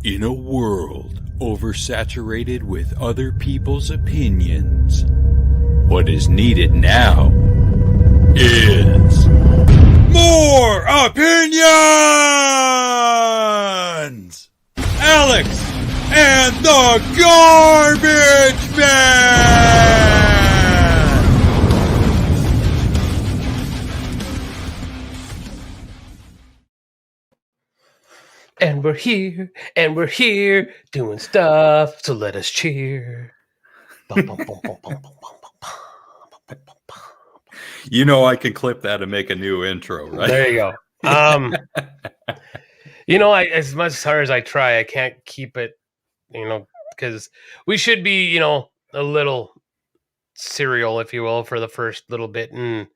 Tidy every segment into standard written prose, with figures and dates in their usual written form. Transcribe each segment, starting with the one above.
In a world oversaturated with other people's opinions, what is needed now is more opinions! Alex and the Garbage Man! And we're here, doing stuff, so let us cheer. You know I can clip that and make a new intro, right? There you go. As much as hard as I try, I can't keep it, because we should be, a little serial, if you will, for the first little bit, and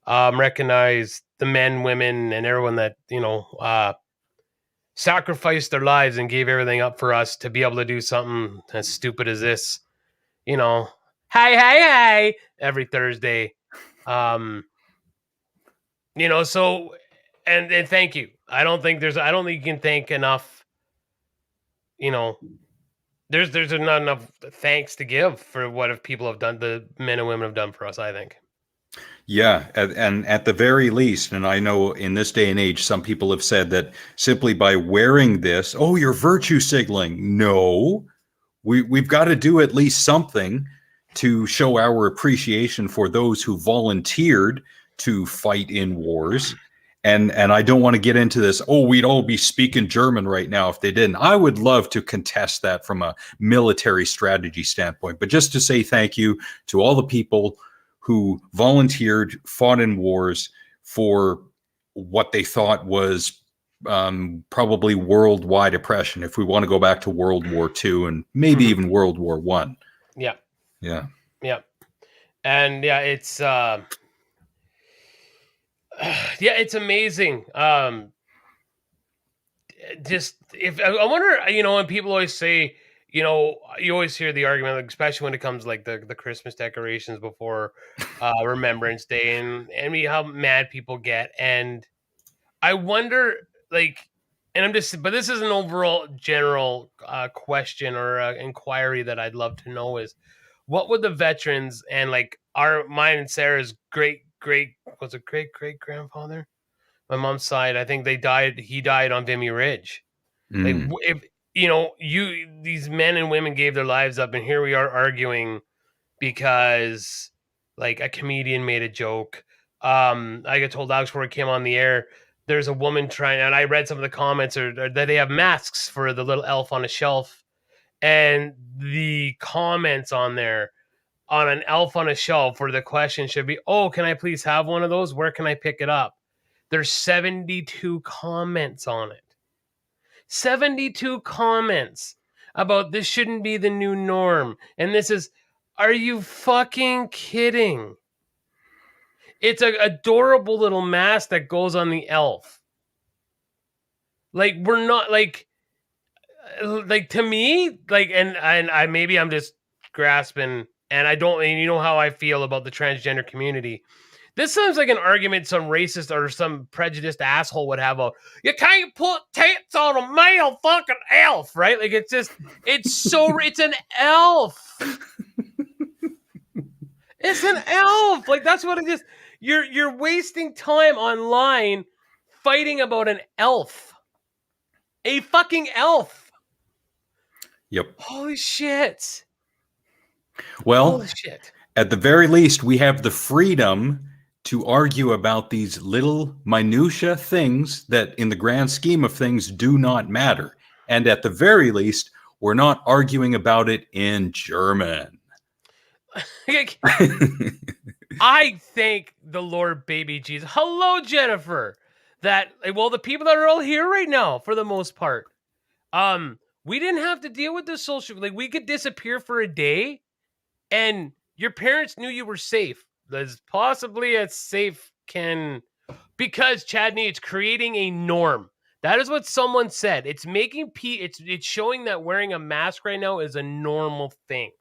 recognize the men, women, and everyone that, sacrificed their lives and gave everything up for us to be able to do something as stupid as this, hey, every Thursday. So, and thank you. I don't think you can thank enough, there's not enough thanks to give for what people have done, the men and women have done for us, I think. Yeah, and at the very least, and I know in this day and age, some people have said that simply by wearing this, oh, you're virtue signaling. No, we've got to do at least something to show our appreciation for those who volunteered to fight in wars. And I don't want to get into this, oh, we'd all be speaking German right now if they didn't. I would love to contest that from a military strategy standpoint. But just to say thank you to all the people who volunteered, fought in wars for what they thought was probably worldwide oppression, if we want to go back to World War II and maybe even World War I. Yeah. Yeah. Yeah. And yeah, it's it's amazing. Just if I wonder, when people always say, you always hear the argument, like, especially when it comes like the Christmas decorations before Remembrance Day, and how mad people get. And I wonder, like, but this is an overall general question or inquiry that I'd love to know is, what would the veterans and like mine and Sarah's great grandfather, my mom's side, I think he died on Vimy Ridge. Like, if these men and women gave their lives up, and here we are arguing because like a comedian made a joke. I got told Alex before it came on the air, there's a woman trying, and I read some of the comments or that they have masks for the little elf on a shelf, and the comments on there on an elf on a shelf where the question should be, oh, can I please have one of those? Where can I pick it up? There's 72 comments on it. 72 comments about this shouldn't be the new norm. And this is, are you fucking kidding? It's an adorable little mask that goes on the elf. Like, we're not like to me, like, and I maybe I'm just grasping, and I don't, and you know how I feel about the transgender community. This sounds like an argument some racist or some prejudiced asshole would have. You can't put tits on a male fucking elf, right? Like, it's just, it's an elf. It's an elf. Like, that's what it is. You're wasting time online fighting about an elf. A fucking elf. Yep. Holy shit. Well, holy shit. At the very least, we have the freedom to argue about these little minutia things that in the grand scheme of things do not matter. And at the very least, we're not arguing about it in German. I thank the Lord baby Jesus. Hello, Jennifer. The people that are all here right now, for the most part, we didn't have to deal with the social, like, we could disappear for a day and your parents knew you were safe. As possibly as safe because Chadney, it's creating a norm. That is what someone said. It's making it's showing that wearing a mask right now is a normal thing.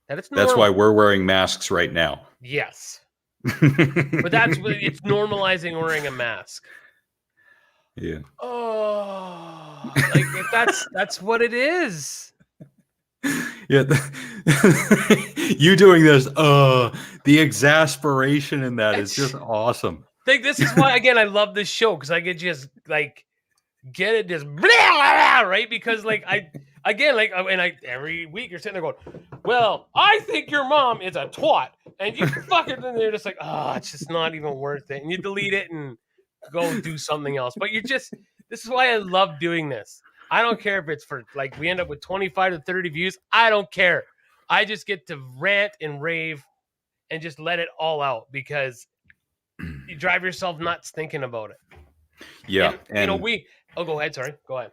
That's why we're wearing masks right now. Yes. But it's normalizing wearing a mask. Yeah. Oh, like that's what it is. Yeah. You doing this, the exasperation in that is just awesome. Like this is why again I love this show because I could just like get it just blah, blah, blah, right because like I again like and I every week you're sitting there going, well I think your mom is a twat and you fucking and they're just like oh it's just not even worth it and you delete it and go do something else but you just this is why I love doing this. I don't care if it's for like we end up with 25 to 30 views. I don't care. I just get to rant and rave and just let it all out because you drive yourself nuts thinking about it. Yeah. And you know, go ahead. Sorry. Go ahead.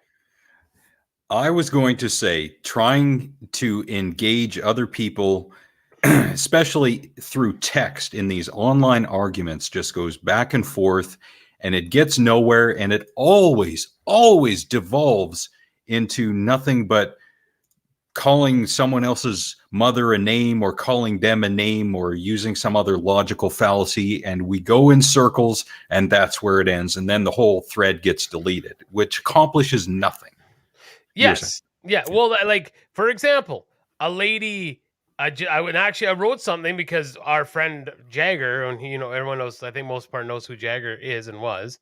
I was going to say, trying to engage other people, especially through text in these online arguments, just goes back and forth and it gets nowhere. And it always devolves into nothing but calling someone else's mother a name or calling them a name or using some other logical fallacy. And we go in circles and that's where it ends. And then the whole thread gets deleted, which accomplishes nothing. Yes. Yeah. Well, like for example, a lady. I wrote something because our friend Jagger, and he, you know, everyone knows. I think most part knows who Jagger is and was.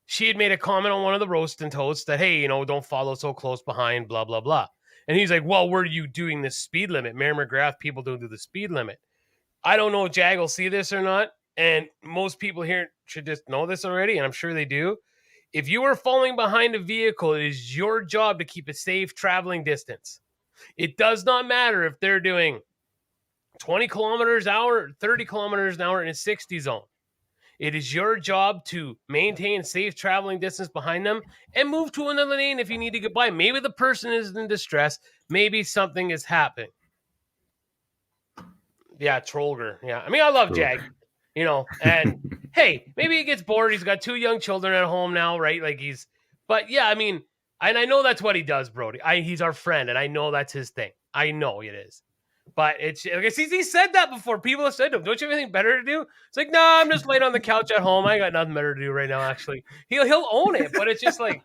She had made a comment on one of the roast and toasts that hey, you know, don't follow so close behind, blah blah blah. And he's like, "Well, were you doing the speed limit? Mary McGrath people don't do the speed limit." I don't know if Jag will see this or not, and most people here should just know this already, and I'm sure they do. If you are falling behind a vehicle, it is your job to keep a safe traveling distance. It does not matter if they're doing 20 kilometers an hour, 30 kilometers an hour in a 60 zone. It is your job to maintain safe traveling distance behind them and move to another lane if you need to get by. Maybe the person is in distress. Maybe something is happening. Yeah, Trollger. Yeah. I mean, I love Jag, you know, and hey, maybe he gets bored. He's got 2 young children at home now, right? Like but yeah, I mean, and I know that's what he does, Brody. He's our friend, and I know that's his thing. I know it is. But it's like he said that before. People have said to him, "Don't you have anything better to do?" It's like, "No, I'm just laying on the couch at home. I got nothing better to do right now." Actually, he'll own it, but it's just like,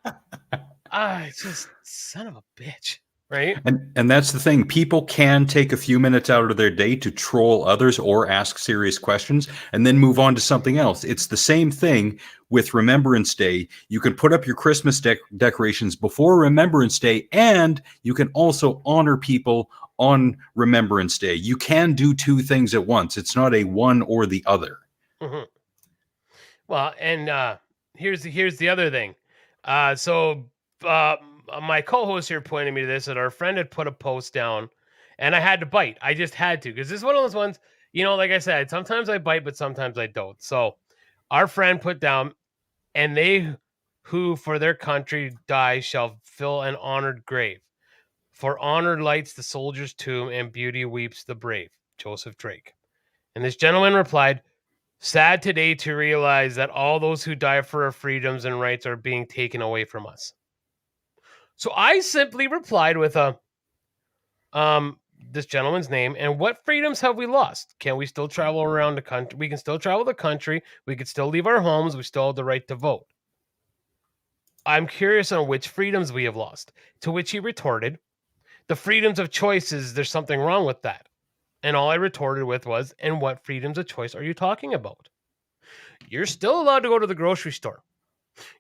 it's just son of a bitch, right? And that's the thing. People can take a few minutes out of their day to troll others or ask serious questions and then move on to something else. It's the same thing with Remembrance Day. You can put up your Christmas decorations before Remembrance Day, and you can also honor people on Remembrance Day. You can do 2 things at once. It's not a one or the other. Mm-hmm. Well, and here's the other thing. My co-host here pointed me to this that our friend had put a post down, and I had to bite. I just had to because this is one of those ones. You know, like I said, sometimes I bite, but sometimes I don't. So, our friend put down, and they who for their country die shall fill an honored grave. For honor lights the soldier's tomb, and beauty weeps the brave. Joseph Drake. And this gentleman replied, sad today to realize that all those who die for our freedoms and rights are being taken away from us. So I simply replied with this gentleman's name and what freedoms have we lost? Can we still travel around the country? We can still travel the country. We can still leave our homes. We still have the right to vote. I'm curious on which freedoms we have lost. To which he retorted, the freedoms of choices, there's something wrong with that. And all I retorted with was, and what freedoms of choice are you talking about? You're still allowed to go to the grocery store.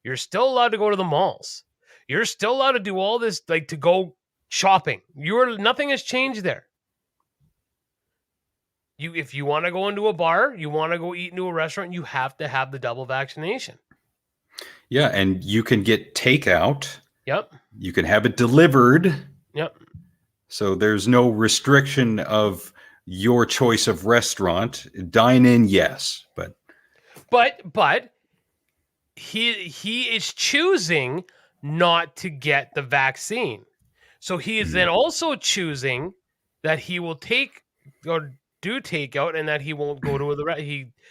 You're still allowed to go to the malls. You're still allowed to do all this, like to go shopping. Nothing has changed there. If you want to go into a bar, you want to go eat into a restaurant, you have to have the double vaccination. Yeah, and you can get takeout. Yep. You can have it delivered. Yep. So there's no restriction of your choice of restaurant. Dine in, yes, but he is choosing not to get the vaccine. So he is then also choosing that he will take or do takeout and that he won't go to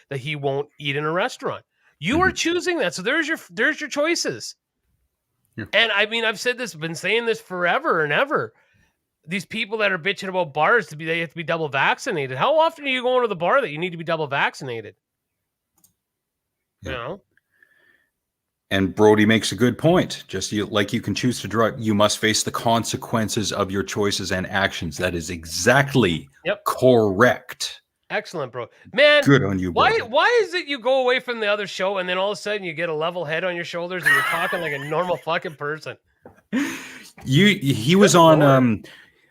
that he won't eat in a restaurant. You are choosing that. So there's your choices. Yeah. And I mean, I've been saying this forever and ever. These people that are bitching about bars they have to be double vaccinated. How often are you going to the bar that you need to be double vaccinated? Yeah. You know? And Brody makes a good point. Just like you can choose to drive, you must face the consequences of your choices and actions. That is exactly correct. Excellent, bro. Man, good on you, Brody. Why is it you go away from the other show and then all of a sudden you get a level head on your shoulders and you're talking like a normal fucking person? He was on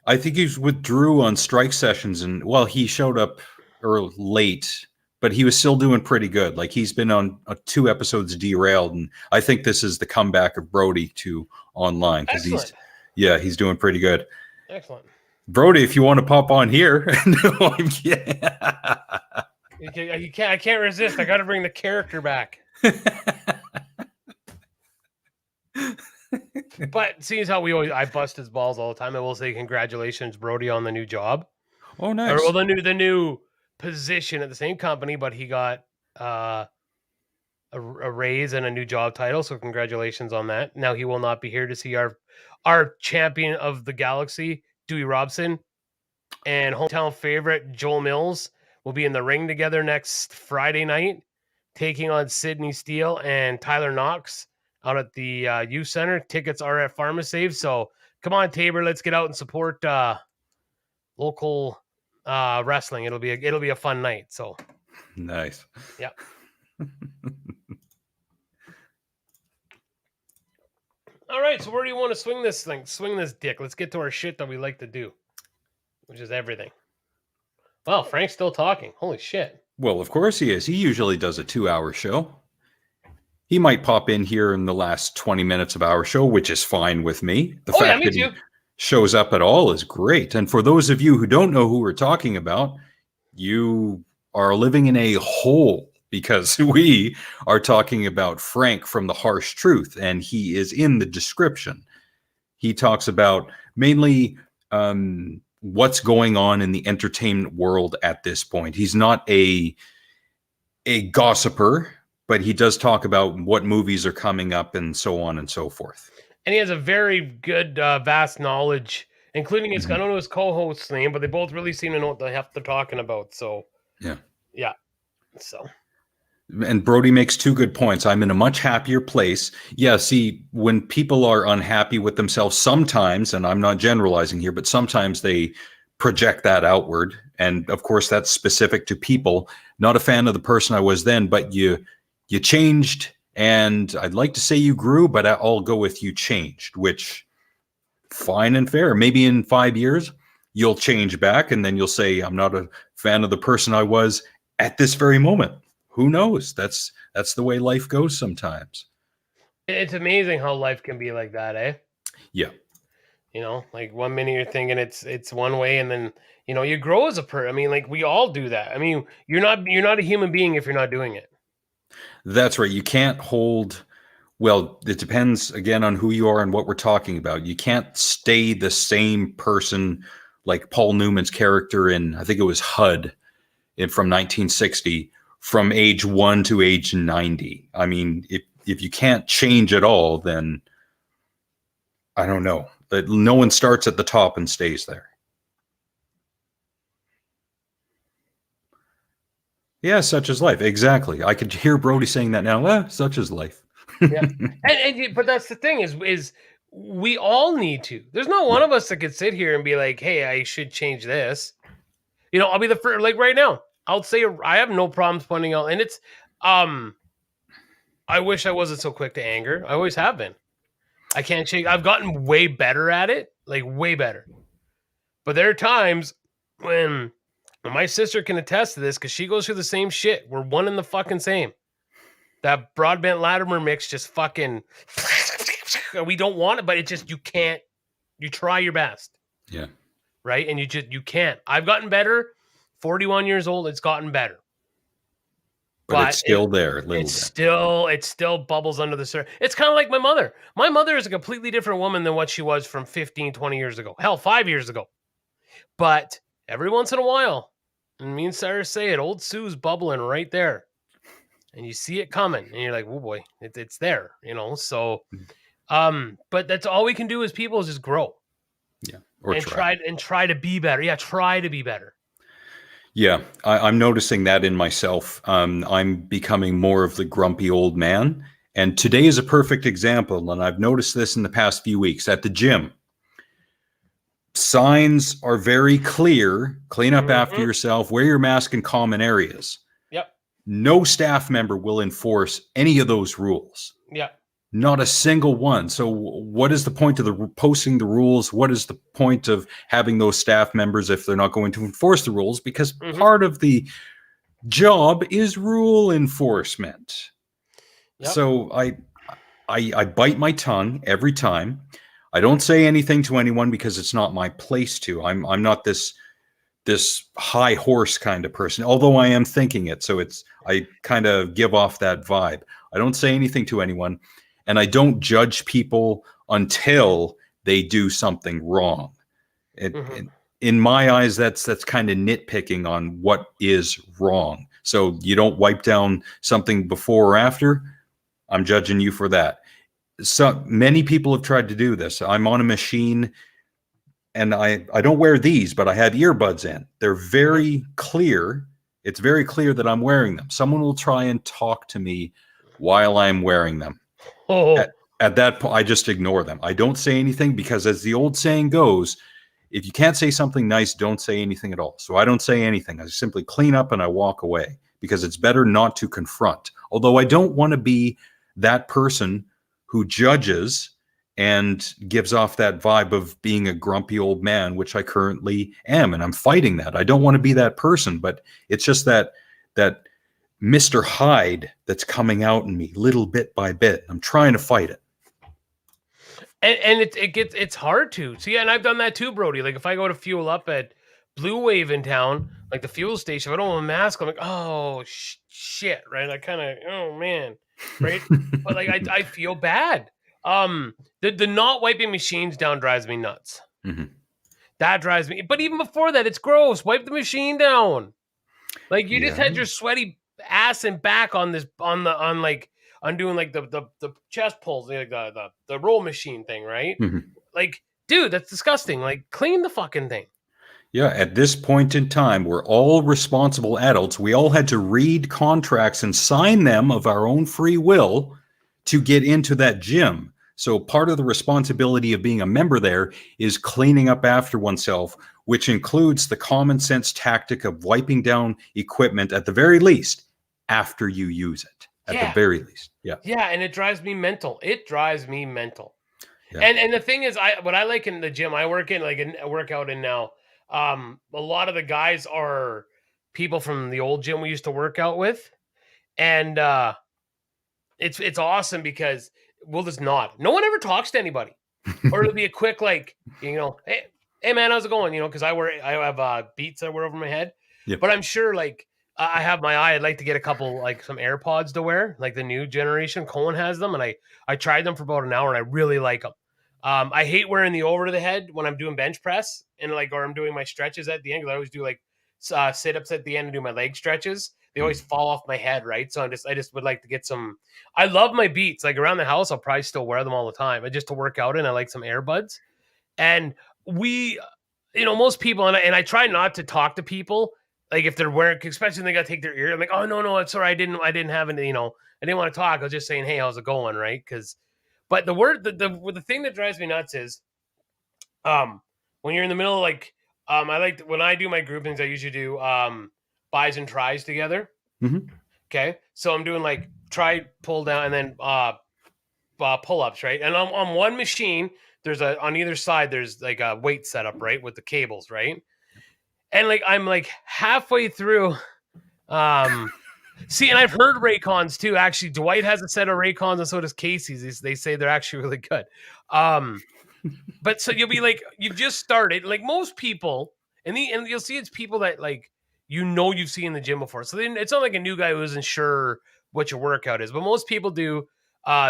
I think he was with Drew on strike sessions, and well, he showed up late, but he was still doing pretty good. Like, he's been on 2 episodes derailed, and I think this is the comeback of Brody to online, because he's doing pretty good. Excellent. Brody, if you want to pop on here. No, I can't resist. I got to bring the character back. But seeing how I bust his balls all the time, I will say congratulations, Brody, on the new job. Oh, nice. Or, well, the new position at the same company, but he got a raise and a new job title. So congratulations on that. Now he will not be here to see our champion of the galaxy, Dewey Robson, and hometown favorite Joel Mills will be in the ring together next Friday night, taking on Sydney Steele and Tyler Knox out at the youth center. Tickets are at PharmaSave. So come on, Tabor, let's get out and support local wrestling. It'll be a fun night. So nice. Yeah. All right. So where do you want to swing this thing? Swing this dick. Let's get to our shit that we like to do, which is everything. Well, Frank's still talking. Holy shit. Well, of course he is. He usually does a 2-hour show. He might pop in here in the last 20 minutes of our show, which is fine with me. The fact that he shows up at all is great. And for those of you who don't know who we're talking about, you are living in a hole, because we are talking about Frank from The Harsh Truth, and he is in the description. He talks about mainly what's going on in the entertainment world at this point. He's not a gossiper, but he does talk about what movies are coming up and so on and so forth. And he has a very good, vast knowledge, including his, I don't know his co-host's name, but they both really seem to know what they're talking about. So, yeah. So. And Brody makes 2 good points. I'm in a much happier place. Yeah, see, when people are unhappy with themselves sometimes, and I'm not generalizing here, but sometimes they project that outward. And of course, that's specific to people. Not a fan of the person I was then, but you changed, and I'd like to say you grew, but I'll go with you changed, which fine and fair. Maybe in 5 years, you'll change back, and then you'll say, I'm not a fan of the person I was at this very moment. Who knows? That's the way life goes sometimes. It's amazing how life can be like that, eh? Yeah. You know, like one minute you're thinking it's one way, and then, you know, you grow as a person. I mean, like, we all do that. I mean, you're not a human being if you're not doing it. That's right. You can't hold, well, it depends again on who you are and what we're talking about. You can't stay the same person, like Paul Newman's character in, I think it was HUD from 1960, from age 1 to age 90. I mean, if you can't change at all, then I don't know. No one starts at the top and stays there. Yeah, such is life. Exactly. I could hear Brody saying that now. Such is life. Yeah. But that's the thing is we all need to. There's not one of us that could sit here and be like, hey, I should change this. You know, I'll be the first, like right now, I'll say I have no problems pointing out, and it's, I wish I wasn't so quick to anger. I always have been. I can't change. I've gotten way better at it, like way better. But there are times when my sister can attest to this, because she goes through the same shit. We're one and the fucking same. That Broadbent Latimer mix just fucking, we don't want it, but it just, you can't, you try your best. Yeah. Right. And you can't. I've gotten better. 41 years old. It's gotten better. But it's still there. It still bubbles under the surface. It's kind of like my mother. My mother is a completely different woman than what she was from 15, 20 years ago. Hell, 5 years ago. But every once in a while, and me and Sarah say it, old Sue's bubbling right there. And you see it coming, and you're like, oh boy, it's there, you know? So, but that's all we can do as people is just grow. Yeah. Or try to be better. Yeah. Try to be better. Yeah. I'm noticing that in myself. I'm becoming more of the grumpy old man, And today is a perfect example. And I've noticed this in the past few weeks at the gym. Signs are very clear. Clean up after yourself, wear your mask in common areas. Yep. No staff member will enforce any of those rules. Yep. Not a single one. So what is the point of the posting the rules? What is the point of having those staff members if they're not going to enforce the rules? Because part of the job is rule enforcement. Yep. So I bite my tongue every time. I don't say anything to anyone because it's not my place to. I'm not this high horse kind of person, although I am thinking it. So I kind of give off that vibe. I don't say anything to anyone, and I don't judge people until they do something wrong. In my eyes, that's kind of nitpicking on what is wrong. So you don't wipe down something before or after. I'm judging you for that. So many people have tried to do this. I'm on a machine and I don't wear these, but I have earbuds in. They're very clear. It's very clear that I'm wearing them. Someone will try and talk to me while I'm wearing them. At that point, I just ignore them. I don't say anything because, as the old saying goes, if you can't say something nice, don't say anything at all. So I don't say anything. I simply clean up and I walk away because it's better not to confront. Although I don't want to be that person who judges and gives off that vibe of being a grumpy old man, which I currently am. And I'm fighting that. I don't want to be that person, but it's just that Mr. Hyde that's coming out in me little bit by bit. I'm trying to fight it. And it's hard to see. And I've done that too, Brody. Like if I go to fuel up at Blue Wave in town, like the fuel station, if I don't have a mask, I'm like, oh shit. Right. I kind of, oh man. Right. But like, I feel bad. The not wiping machines down drives me nuts. That drives me. But even before that, it's gross. Wipe the machine down. Like you just had your sweaty ass and back on doing like the chest pulls, like the roll machine thing, right? Like, dude, that's disgusting. Like, clean the fucking thing. Yeah, at this point in time, we're all responsible adults. We all had to read contracts and sign them of our own free will to get into that gym. So part of the responsibility of being a member there is cleaning up after oneself, which includes the common sense tactic of wiping down equipment at the very least after you use it. At the very least. Yeah. Yeah, and it drives me mental. Yeah. And the thing is, what I like in the gym I work in, like I work out in now, a lot of the guys are people from the old gym we used to work out with. And it's awesome because we'll just nod. No one ever talks to anybody. Or it'll be a quick, like, hey man, how's it going? Because I have Beats I wear over my head. Yep. But I'm sure, like, I have my eye. I'd like to get a couple, like some AirPods to wear, like the new generation. Cohen has them, and I tried them for about an hour, and I really like them. I hate wearing the over to the head when I'm doing bench press and or I'm doing my stretches at the end, because I always do like sit-ups at the end and do my leg stretches. They always fall off my head, right? So I just would like to get some. I love my Beats. Like around the house, I'll probably still wear them all the time. Just to work out in. I like some earbuds, and most people, and I try not to talk to people. Like if they're wearing, especially when they got to take their ear, I'm like, oh no, it's all right. I didn't have any, I didn't want to talk. I was just saying, hey, how's it going, right? But the thing that drives me nuts is, when you're in the middle, like, when I do my groupings, I usually do buys and tries together. Okay, so I'm doing like try, pull down, and then pull ups, right? And on one machine, on either side, there's like a weight setup, right, with the cables, right? And like I'm like halfway through, see, and I've heard Raycons too. Actually, Dwight has a set of Raycons, and so does Casey's. They say they're actually really good. But so you'll be like, you've just started. Like most people, and you'll see it's people that like you've seen in the gym before. So then it's not like a new guy who isn't sure what your workout is. But most people do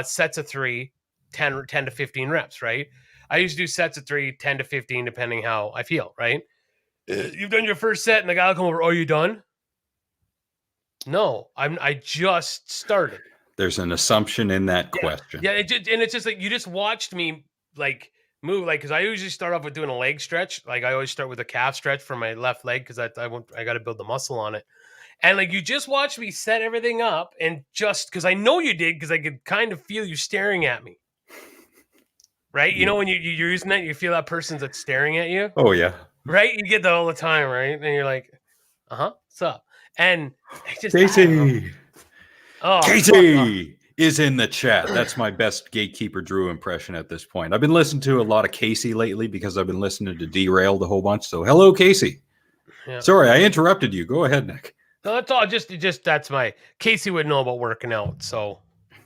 sets of 3, 10 to 15 reps, right? I used to do sets of 3, 10 to 15, depending how I feel, right? You've done your first set, and the guy will come over. Are you done? No, I just started. There's an assumption in that question. Yeah, it's just like you just watched me like move, like because I usually start off with doing a leg stretch. Like I always start with a calf stretch for my left leg because I got to build the muscle on it. And like you just watched me set everything up, and just because I know you did, because I could kind of feel you staring at me. Right? You Yeah. know when you're using that, you feel that person's like staring at you. Oh yeah. Right? You get that all the time, right? And you're like, what's up? And I just I don't know. Casey. Oh, fuck off. Casey is in the chat. That's my best Gatekeeper Drew impression at this point. I've been listening to a lot of Casey lately because I've been listening to Derailed a whole bunch. So hello, Casey. Yeah. Sorry, I interrupted you. Go ahead, Nick. No, that's all. Just that's my Casey would know about working out. So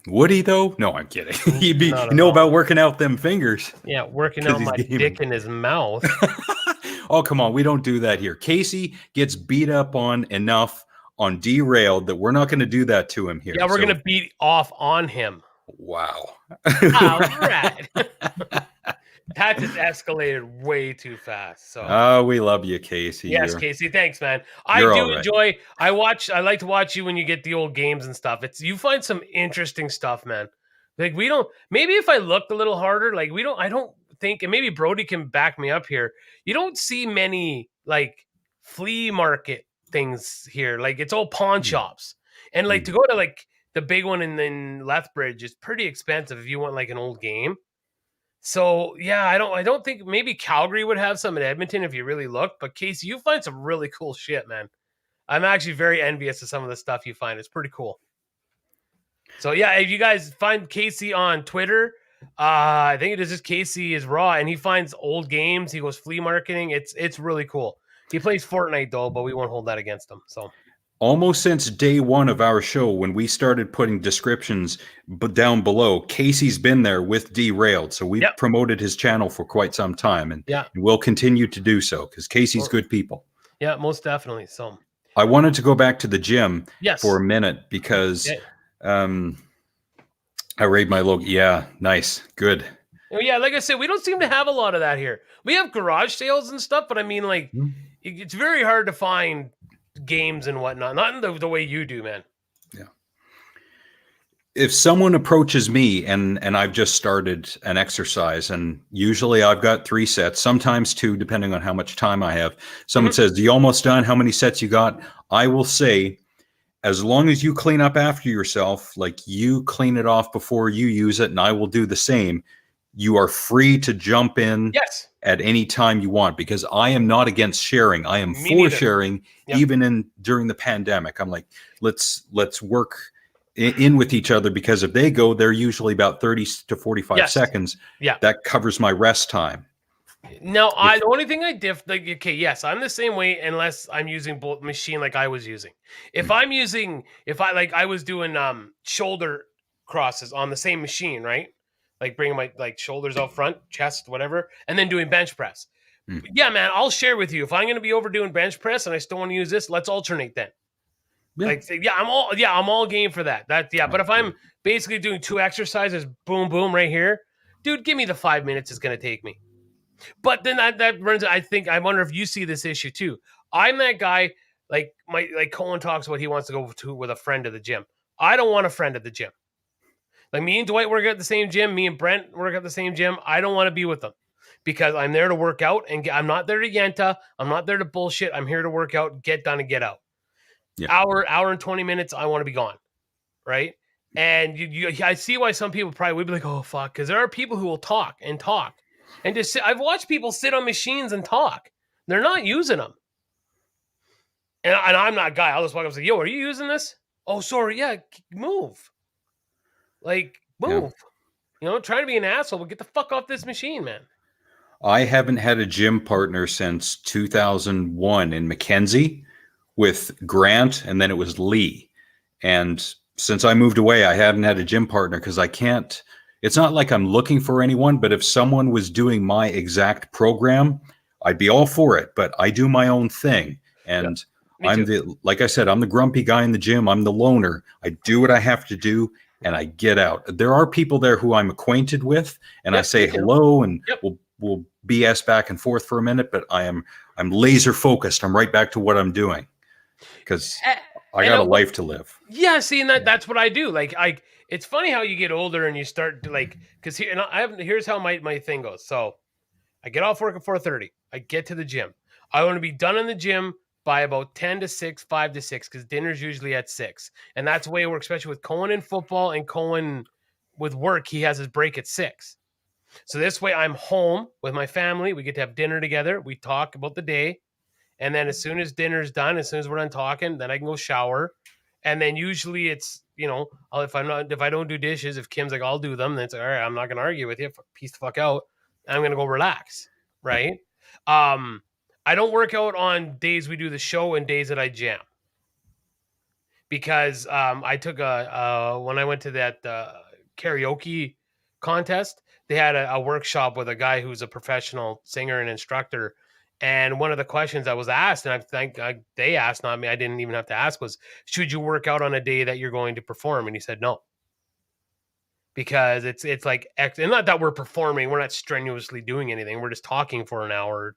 Would he though? No, I'm kidding. He'd be Not at you know all. about working out them fingers. yeah, working 'Cause out he's my gaming. dick in his mouth. Oh, come on. We don't do that here. Casey gets beat up on enough on Derailed that we're not going to do that to him here. Yeah, we're So- gonna beat off on him. Wow. All right. That just escalated way too fast. So Oh, we love you, Casey. yes, You're- Casey, thanks, man. I you're do all right. enjoy. I like to watch you when you get the old games and stuff. It's you find some interesting stuff, man. Like we don't. Maybe if I looked a little harder, like we don't. I don't think, and maybe Brody can back me up here. You don't see many like flea market things here. Like it's all pawn shops, and like to go to like the big one in Lethbridge is pretty expensive if you want like an old game. So yeah, I don't think maybe Calgary would have some in Edmonton if you really look, but Casey, you find some really cool shit, man. I'm actually very envious of some of the stuff you find. It's pretty cool. So yeah, if you guys find Casey on Twitter, I think it is just Casey is raw, and he finds old games. He goes flea marketing. It's really cool. He plays Fortnite though, but we won't hold that against him. So Almost since day one of our show, when we started putting descriptions down below, Casey's been there with Derailed. So we've Yep. promoted his channel for quite some time, and Yeah. we'll continue to do so because Casey's good people. yeah, most definitely. So I wanted to go back to the gym yes, for a minute because Yeah. I raid my logo. Yeah, nice. Good. Oh, yeah, like I said, we don't seem to have a lot of that here. We have garage sales and stuff, but I mean, like, Hmm. it's very hard to find games and whatnot. Not in the way you do, man. If someone approaches me and I've just started an exercise, and usually I've got 3 sets, sometimes 2, depending on how much time I have. Someone says, "You almost done? How many sets you got?" I will say, as long as you clean up after yourself, like you clean it off before you use it, and I will do the same. You are free to jump in Yes. at any time you want, because I am not against sharing. I am Me for neither. sharing, Yep. even during the pandemic. I'm like, let's work in with each other, because if they go, they're usually about 30 to 45 Yes. seconds. Yeah. That covers my rest time. Now, the only thing I like, okay, yes, I'm the same way unless I'm using both machine like I was using. If I was doing shoulder crosses on the same machine, right? Like bringing my like shoulders out front, chest, whatever, and then doing bench press. Mm. Yeah, man, I'll share with you. If I'm going to be overdoing bench press and I still want to use this, let's alternate then. Yeah. Like, I'm all game for that. But if I'm basically doing 2 exercises, boom, boom, right here, dude, give me the 5 minutes it's going to take me. But then that runs. I wonder if you see this issue too. I'm that guy. Like Colin talks about, he wants to go with a friend to the gym. I don't want a friend at the gym. Like me and Dwight work at the same gym. Me and Brent work at the same gym. I don't want to be with them because I'm there to work out, and I'm not there to yenta. I'm not there to bullshit. I'm here to work out, get done, and get out. Yeah. Hour and 20 minutes. I want to be gone. Right. And I see why some people probably would be like, oh fuck, because there are people who will talk and talk. And just sit. I've watched people sit on machines and talk. They're not using them. And I'm not a guy. I'll just walk up and say, yo, are you using this? Oh, sorry. Yeah, move. Like, move. Yeah. Trying to be an asshole, but get the fuck off this machine, man. I haven't had a gym partner since 2001 in Mackenzie with Grant, and then it was Lee. And since I moved away, I haven't had a gym partner because I can't. It's not like I'm looking for anyone, but if someone was doing my exact program, I'd be all for it. But I do my own thing. And like I said, I'm the grumpy guy in the gym. I'm the loner. I do what I have to do, and I get out. There are people there who I'm acquainted with, and I say hello, and we'll BS back and forth for a minute, but I'm laser focused. I'm right back to what I'm doing because I got a life to live. Yeah, see, and that's what I do. Like, it's funny how you get older and you start to because here's how my thing goes. So I get off work at 4:30. I get to the gym. I want to be done in the gym by about 10 to 6, 5 to 6, because dinner's usually at 6. And that's the way it works, especially with Cohen in football and Cohen with work. He has his break at 6. So this way I'm home with my family. We get to have dinner together. We talk about the day. And then as soon as dinner's done, as soon as we're done talking, then I can go shower. And then usually it's, if I don't do dishes, if Kim's like, I'll do them, then it's like, all right, I'm not going to argue with you. Peace the fuck out. I'm going to go relax. Right. I don't work out on days we do the show and days that I jam, because I took when I went to that karaoke contest, they had a workshop with a guy who's a professional singer and instructor. And one of the questions I was asked, and I think they asked, not me, I didn't even have to ask, was, should you work out on a day that you're going to perform? And he said no. Because it's like, and not that we're performing, we're not strenuously doing anything. We're just talking for an hour,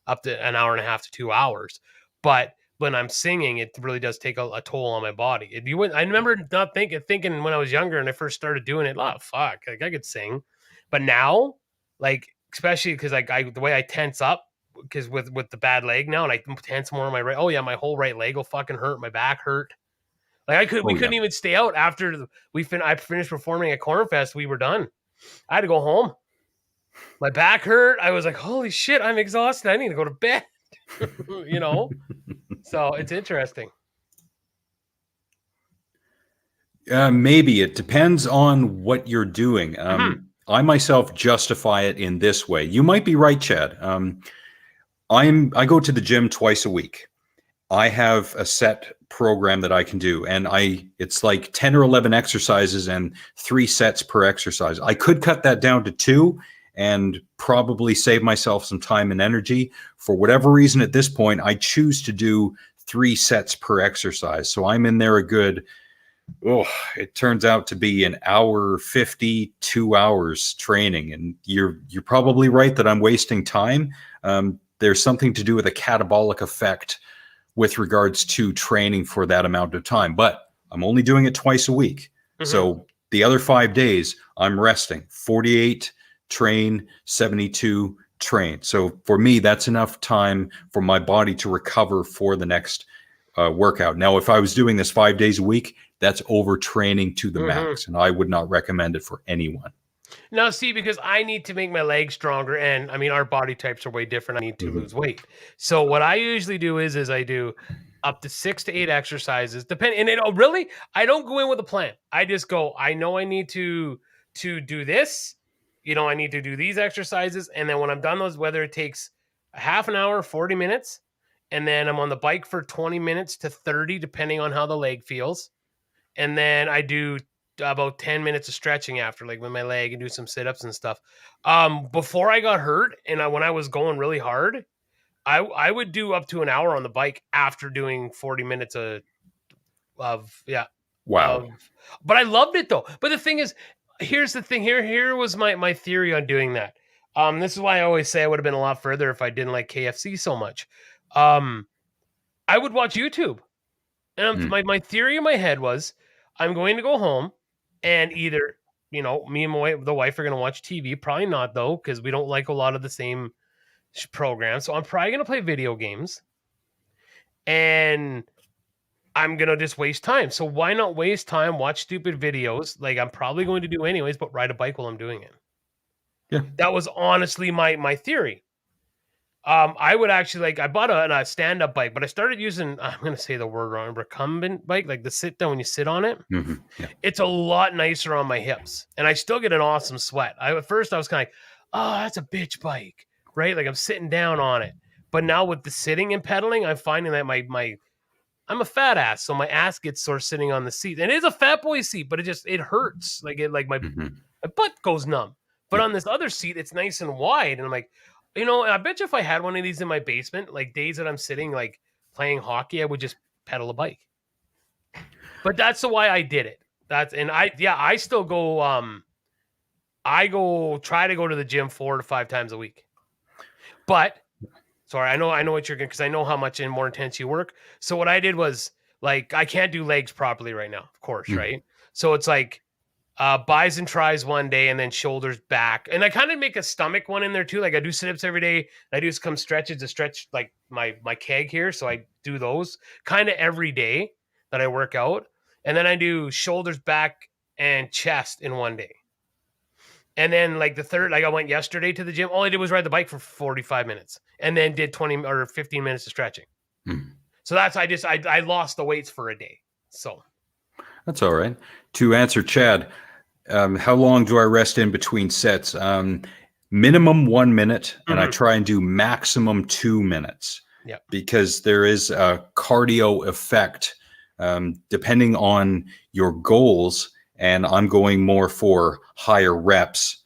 up to an hour and a half to 2 hours. But when I'm singing, it really does take a toll on my body. I remember not thinking when I was younger and I first started doing it, oh fuck, like I could sing. But now, like, especially because the way I tense up, because with the bad leg now, and I tense more on my right. Oh yeah, my whole right leg will fucking hurt. My back hurt. Like we couldn't even stay out after I finished performing at Cornfest. We were done. I had to go home. My back hurt. I was like, holy shit, I'm exhausted. I need to go to bed. So it's interesting. Maybe it depends on what you're doing. I myself justify it in this way. You might be right, Chad. I go to the gym twice a week. I have a set program that I can do, and it's like 10 or 11 exercises and 3 sets per exercise. I could cut that down to 2 and probably save myself some time and energy. For whatever reason, at this point, I choose to do 3 sets per exercise. So I'm in there a good, it turns out to be an hour 50, 2 hours training. And you're probably right that I'm wasting time. There's something to do with a catabolic effect with regards to training for that amount of time, but I'm only doing it twice a week. So the other 5 days I'm resting. 48 train, 72 train. So for me, that's enough time for my body to recover for the next workout. Now, if I was doing this 5 days a week, that's overtraining to the max, and I would not recommend it for anyone. Now, see, because I need to make my legs stronger, and I mean, our body types are way different. I need to lose weight. So what I usually do is I do up to 6 to 8 exercises, depending. And I don't go in with a plan. I just go, I know I need to do this. I need to do these exercises. And then when I'm done those, whether it takes a half an hour, 40 minutes, and then I'm on the bike for 20 minutes to 30, depending on how the leg feels. And then I do about 10 minutes of stretching after, like with my leg, and do some sit-ups and stuff. Before I got hurt, and when I was going really hard, I would do up to an hour on the bike after doing 40 minutes of Wow. But I loved it though. But the thing is, here's the thing. Here was my theory on doing that. This is why I always say I would have been a lot further if I didn't like KFC so much. I would watch YouTube. And my theory in my head was, I'm going to go home and either, me and the wife are going to watch TV. Probably not, though, because we don't like a lot of the same programs. So I'm probably going to play video games. And I'm going to just waste time. So why not waste time, watch stupid videos, like I'm probably going to do anyways, but ride a bike while I'm doing it. Yeah. That was honestly my theory. I would actually I bought a stand-up bike, but I started using, I'm going to say the word wrong, recumbent bike, like the sit down when you sit on it. Yeah. It's a lot nicer on my hips, and I still get an awesome sweat. At first I was kind of like, oh, that's a bitch bike, right? Like I'm sitting down on it. But now with the sitting and pedaling, I'm finding that I'm a fat ass, so my ass gets sore sitting on the seat. And it is a fat boy seat, but it hurts. My butt goes numb. But on this other seat, it's nice and wide, and I'm like, I bet you if I had one of these in my basement, like days that I'm sitting, like playing hockey, I would just pedal a bike. But that's the why I did it. I still go, try to go to the gym 4 to 5 times a week. But, sorry, I know what you're going to, because I know how much more intense you work. So what I did was, I can't do legs properly right now, of course, right? So it's like, Buys and tries one day, and then shoulders back. And I kind of make a stomach one in there too. Like I do sit-ups every day. I do some stretches to stretch like my keg here. So I do those kind of every day that I work out. And then I do shoulders back and chest in one day. And then like the third, like I went yesterday to the gym. All I did was ride the bike for 45 minutes and then did 20 or 15 minutes of stretching. So that's, I lost the weights for a day. So that's all right. To answer Chad, how long do I rest in between sets? Minimum 1 minute, and I try and do maximum 2 minutes. Yeah. Because there is a cardio effect depending on your goals, and I'm going more for higher reps.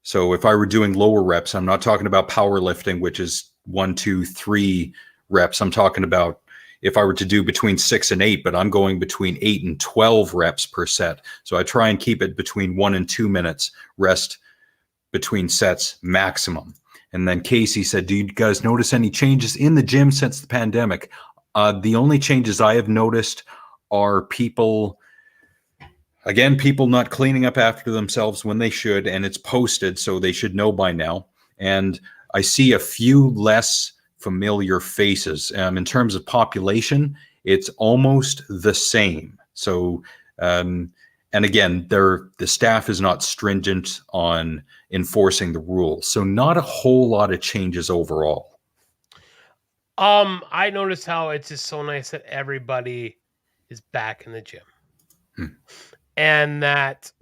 So if I were doing lower reps, I'm not talking about powerlifting, which is 1, 2, 3 reps. I'm talking about if I were to do between 6 and 8, but I'm going between 8 and 12 reps per set. So I try and keep it between 1 and 2 minutes rest between sets maximum. And then Casey said, do you guys notice any changes in the gym since the pandemic? The only changes I have noticed are people not cleaning up after themselves when they should, and it's posted, so they should know by now. And I see a few less familiar faces. In terms of population, it's almost the same. So, and again, the staff is not stringent on enforcing the rules. So not a whole lot of changes overall. I noticed how it's just so nice that everybody is back in the gym. And that,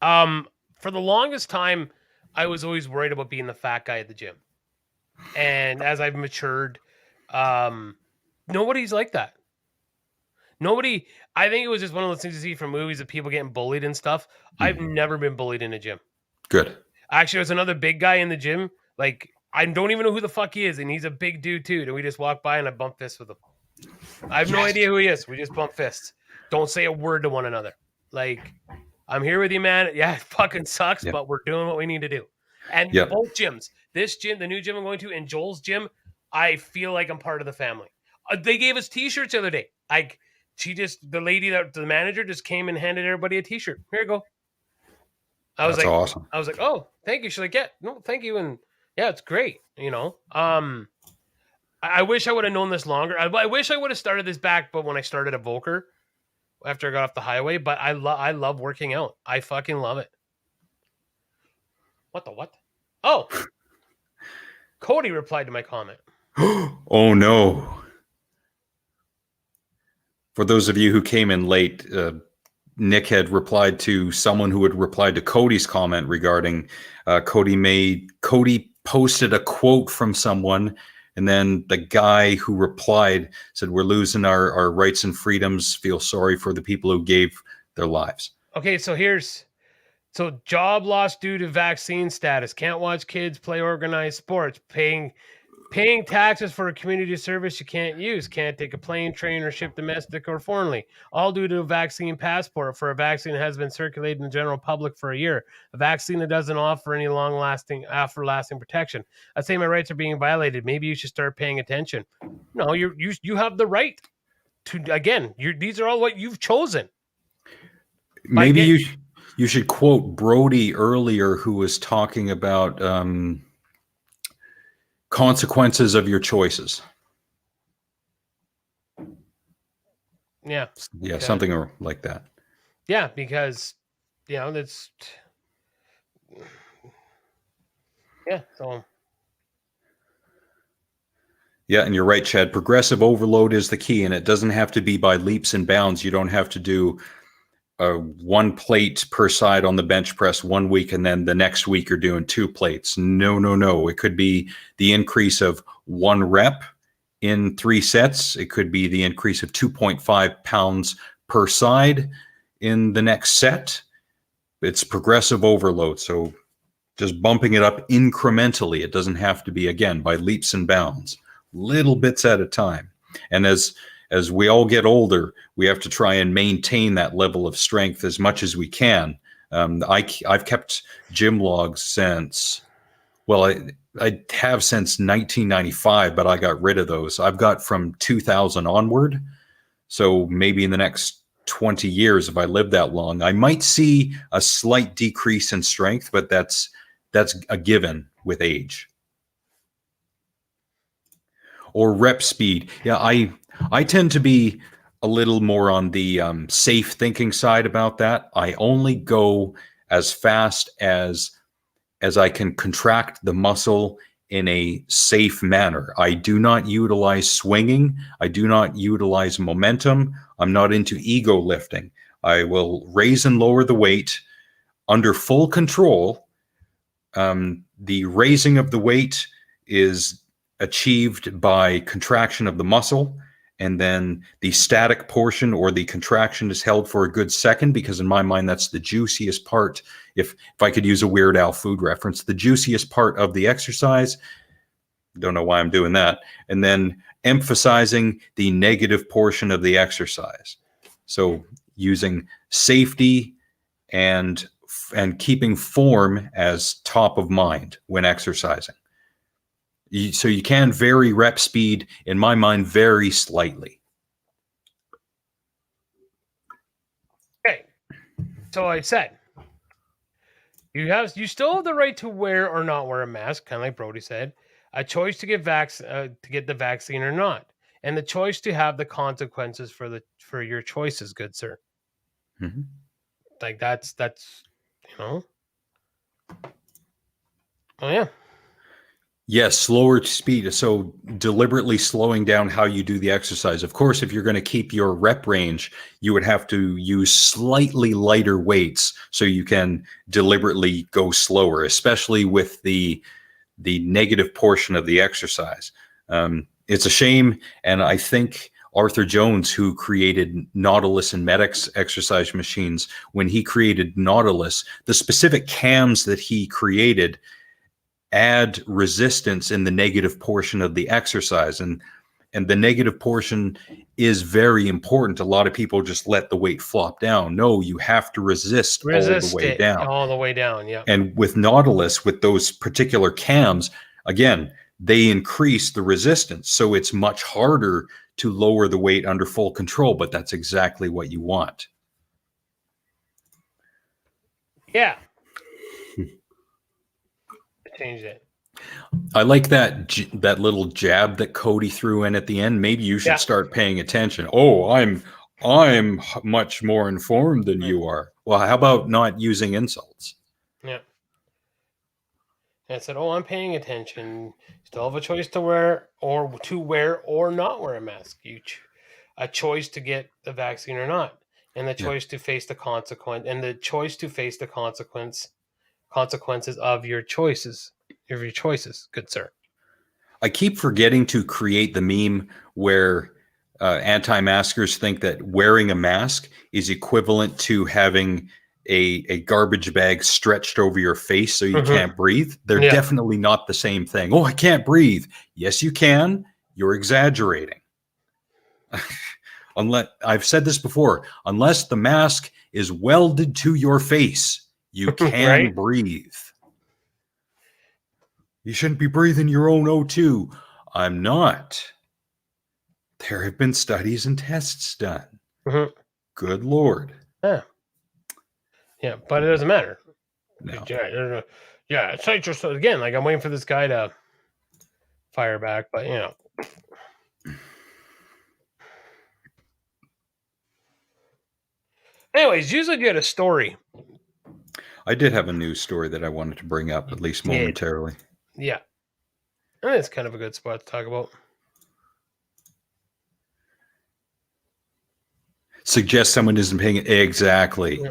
for the longest time, I was always worried about being the fat guy at the gym. And as I've matured, nobody's like that. Nobody, I think it was just one of those things you see from movies of people getting bullied and stuff. I've never been bullied in a gym. Good. Actually, there's another big guy in the gym. Like, I don't even know who the fuck he is. And he's a big dude too. And we just walk by and I bump fists with him. I have no idea who he is. We just bump fists. Don't say a word to one another. Like, I'm here with you, man. Yeah, it fucking sucks, but we're doing what we need to do. And both gyms, this gym, the new gym I'm going to, and Joel's gym, I feel like I'm part of the family. They gave us t-shirts the other day. Like, the manager just came and handed everybody a t-shirt. Here you go. That's awesome. I was like, oh, thank you. She's like, yeah, no, thank you. And yeah, it's great. You know, I wish I would have known this longer. I wish I would have started this back, but when I started at Volker, after I got off the highway, but I love working out. I fucking love it. What? Oh, Cody replied to my comment. Oh no. For those of you who came in late, Nick had replied to someone who had replied to Cody's comment regarding Cody posted a quote from someone, and then the guy who replied said, we're losing our rights and freedoms, feel sorry for the people who gave their lives. Okay, so job loss due to vaccine status, can't watch kids play organized sports, paying taxes for a community service you can't use, can't take a plane, train, or ship domestic or foreignly, all due to a vaccine passport for a vaccine that has been circulated in the general public for a year, a vaccine that doesn't offer any long-lasting protection. I say my rights are being violated. Maybe you should start paying attention. No, you have the right to, again, these are all what you've chosen. Maybe you should quote Brody earlier, who was talking about consequences of your choices. Yeah, something like that. Yeah, because that's so. Yeah, and you're right, Chad. Progressive overload is the key, and it doesn't have to be by leaps and bounds. You don't have to do 1 plate per side on the bench press 1 week, and then the next week you're doing 2 plates. No. It could be the increase of 1 rep in 3 sets. It could be the increase of 2.5 pounds per side in the next set. It's progressive overload. So just bumping it up incrementally. It doesn't have to be, again, by leaps and bounds, little bits at a time. And as we all get older, we have to try and maintain that level of strength as much as we can. I've kept gym logs since, I have since 1995, but I got rid of those. I've got from 2000 onward. So maybe in the next 20 years if I live that long. I might see a slight decrease in strength, but that's a given with age. Or rep speed. Yeah, I tend to be a little more on the safe thinking side about that. I only go as fast as I can contract the muscle in a safe manner. I do not utilize swinging. I do not utilize momentum. I'm not into ego lifting. I will raise and lower the weight under full control. The raising of the weight is achieved by contraction of the muscle, and then the static portion or the contraction is held for a good second, because in my mind that's the juiciest part. If I could use a Weird Al food reference, the juiciest part of the exercise. Don't know why I'm doing that. And then emphasizing the negative portion of the exercise. So using safety and keeping form as top of mind when exercising. So you can vary rep speed, in my mind, very slightly. Okay. So I said, you still have the right to wear or not wear a mask, kind of like Brody said. A choice to get the vaccine or not, and the choice to have the consequences for your choices, good sir. Mm-hmm. Like that's Oh yeah. Yes, slower speed. So deliberately slowing down how you do the exercise. Of course, if you're going to keep your rep range, you would have to use slightly lighter weights so you can deliberately go slower, especially with the negative portion of the exercise. It's a shame, and I think Arthur Jones, who created Nautilus and Medix exercise machines, when he created Nautilus, the specific cams that he created add resistance in the negative portion of the exercise, and the negative portion is very important. A lot of people just let the weight flop down. No, you have to resist all the way down. All the way down, yeah. And with Nautilus, with those particular cams, again, they increase the resistance, so it's much harder to lower the weight under full control, but that's exactly what you want. Yeah. Change it. I like that little jab that Cody threw in at the end. Maybe you should start paying attention. Oh, I'm much more informed than you are. Well, how about not using insults? Yeah. And I said, "Oh, I'm paying attention. Still have a choice to wear or not wear a mask. A choice to get the vaccine or not, and the choice to face the consequence, and the choice to face the consequences of your choices. Good sir." I keep forgetting to create the meme where anti-maskers think that wearing a mask is equivalent to having a garbage bag stretched over your face so you can't breathe. They're definitely not the same thing. Oh, I can't breathe. Yes, you can. You're exaggerating. Unless, I've said this before, unless the mask is welded to your face, you can breathe. You shouldn't be breathing your own O2. I'm not. There have been studies and tests done. Good Lord. Yeah. Yeah, but it doesn't matter. No. Yeah, it's like just again, like I'm waiting for this guy to fire back, but you know. Anyways, usually you had a story. I did have a news story that I wanted to bring up, at least momentarily. Yeah. And it's kind of a good spot to talk about. Suggest someone isn't paying it. Exactly.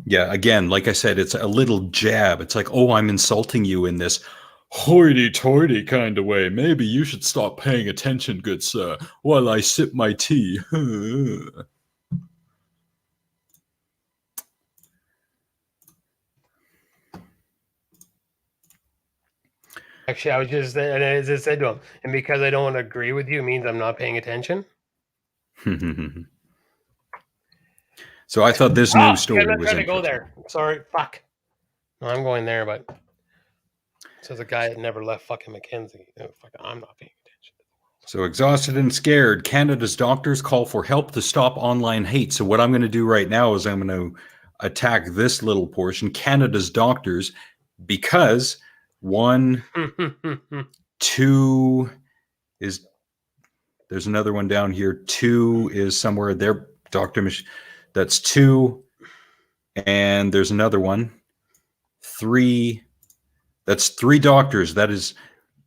Yeah, again, like I said, it's a little jab. It's like, oh, I'm insulting you in this hoity-toity kind of way. Maybe you should stop paying attention, good sir, while I sip my tea. Actually, I was just, and as I said to him, and because I don't agree with you means I'm not paying attention. So I thought this news story I'm not was trying to interesting. go there. Sorry, fuck. No, I'm going there, but it says a guy that never left fucking Mackenzie. Fuck, I'm not paying attention. So exhausted and scared, Canada's doctors call for help to stop online hate. So what I'm going to do right now is I'm going to attack this little portion, Canada's doctors, because 1, 2 is, there's another one down here. 2 is somewhere there. Dr. That's 2. And there's another one. 3. That's 3 doctors. That is,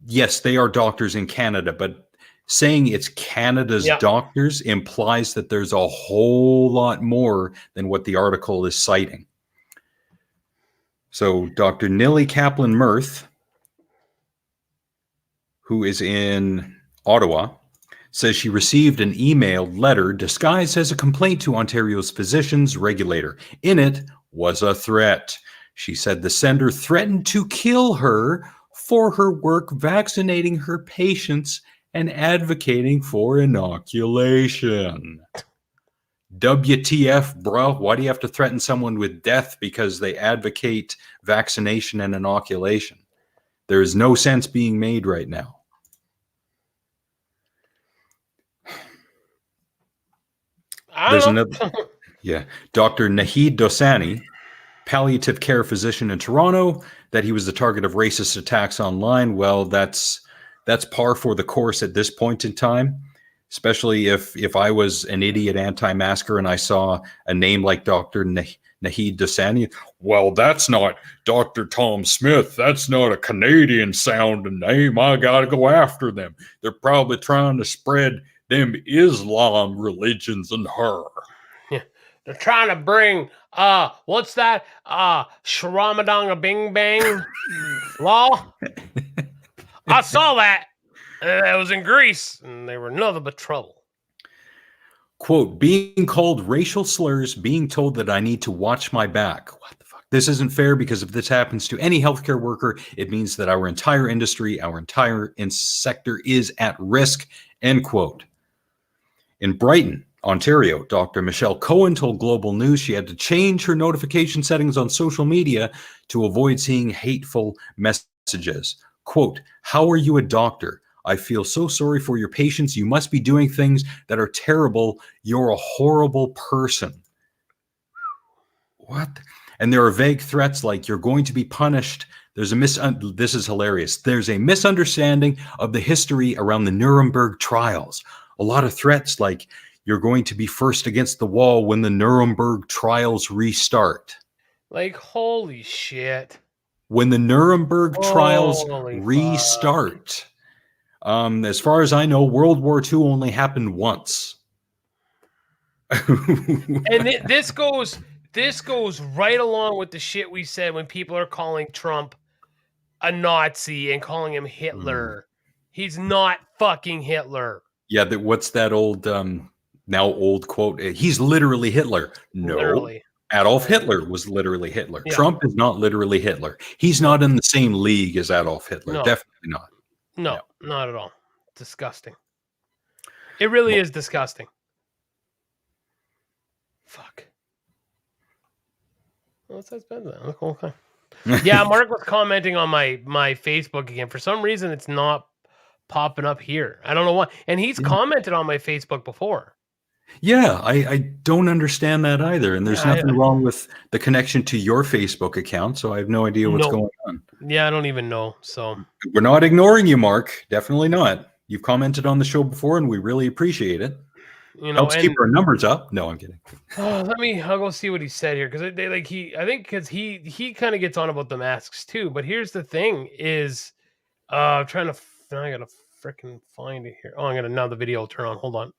yes, they are doctors in Canada, but saying it's Canada's doctors implies that there's a whole lot more than what the article is citing. So Dr. Nili Kaplan-Myrth, who is in Ottawa, says she received an emailed letter disguised as a complaint to Ontario's physicians regulator. In it was a threat. She said the sender threatened to kill her for her work vaccinating her patients and advocating for inoculation. WTF, bro? Why do you have to threaten someone with death because they advocate vaccination and inoculation? There is no sense being made right now. There's another, Dr. Nahid Dosani, palliative care physician in Toronto, that he was the target of racist attacks online. Well, that's par for the course at this point in time, especially if I was an idiot anti-masker and I saw a name like Dr. Nahid Dosani. Well, that's not Dr. Tom Smith. That's not a Canadian sounding name. I got to go after them. They're probably trying to spread them Islam religions and her. Yeah. They're trying to bring, what's that? Shramadanga Bing Bang law? I saw that. That was in Greece, and they were nothing but trouble. Quote, being called racial slurs, being told that I need to watch my back. What the fuck? This isn't fair because if this happens to any healthcare worker, it means that our entire industry, our entire sector is at risk, end quote. In Brighton, Ontario, Dr. Michelle Cohen told Global News she had to change her notification settings on social media to avoid seeing hateful messages. Quote, how are you a doctor? I feel so sorry for your patients. You must be doing things that are terrible. You're a horrible person. What? And there are vague threats like you're going to be punished. There's this is hilarious. There's a misunderstanding of the history around the Nuremberg trials. A lot of threats like you're going to be first against the wall when the Nuremberg trials restart. Like, holy shit. When the Nuremberg trials restart. As far as I know, World War II only happened once. And this goes right along with the shit we said when people are calling Trump a Nazi and calling him Hitler. He's not fucking Hitler. Yeah, what's that old, now old quote? He's literally Hitler. No, literally. Adolf Hitler was literally Hitler. Yeah. Trump is not literally Hitler. He's not in the same league as Adolf Hitler. No. Definitely not. No, not at all. Disgusting. It really is disgusting. Fuck. Well, that's bad then. Okay. Yeah, Mark was commenting on my Facebook again. For some reason, it's not popping up here. I don't know why. And he's commented on my Facebook before. Yeah, I don't understand that either. And there's nothing wrong with the connection to your Facebook account, so I have no idea what's going on. Yeah, I don't even know. So we're not ignoring you, Mark. Definitely not. You've commented on the show before, and we really appreciate it. You know, helps keep our numbers up. No, I'm kidding. I'll go see what he said here because I think because he kind of gets on about the masks too. But here's the thing: is I'm trying to. I gotta freaking find it here. Oh, now the video will turn on. Hold on.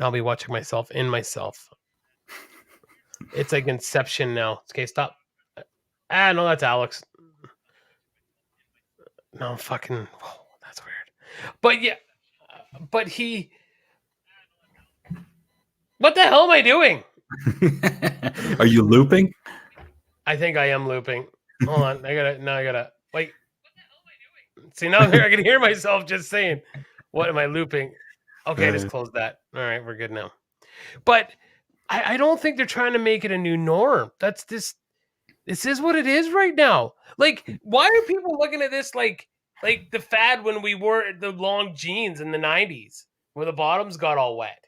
I'll be watching myself in myself. It's like Inception now. Okay, stop. No, that's Alex. No, fucking. Whoa, that's weird. But yeah, but he. What the hell am I doing? Are you looping? I think I am looping. Hold on. I gotta wait. What the hell am I doing? See, now I can hear myself just saying, what am I looping? Okay, just close that. All right, we're good now. But I don't think they're trying to make it a new norm. This is what it is right now. Like, why are people looking at this like like the fad when we wore the long jeans in the 90s where the bottoms got all wet.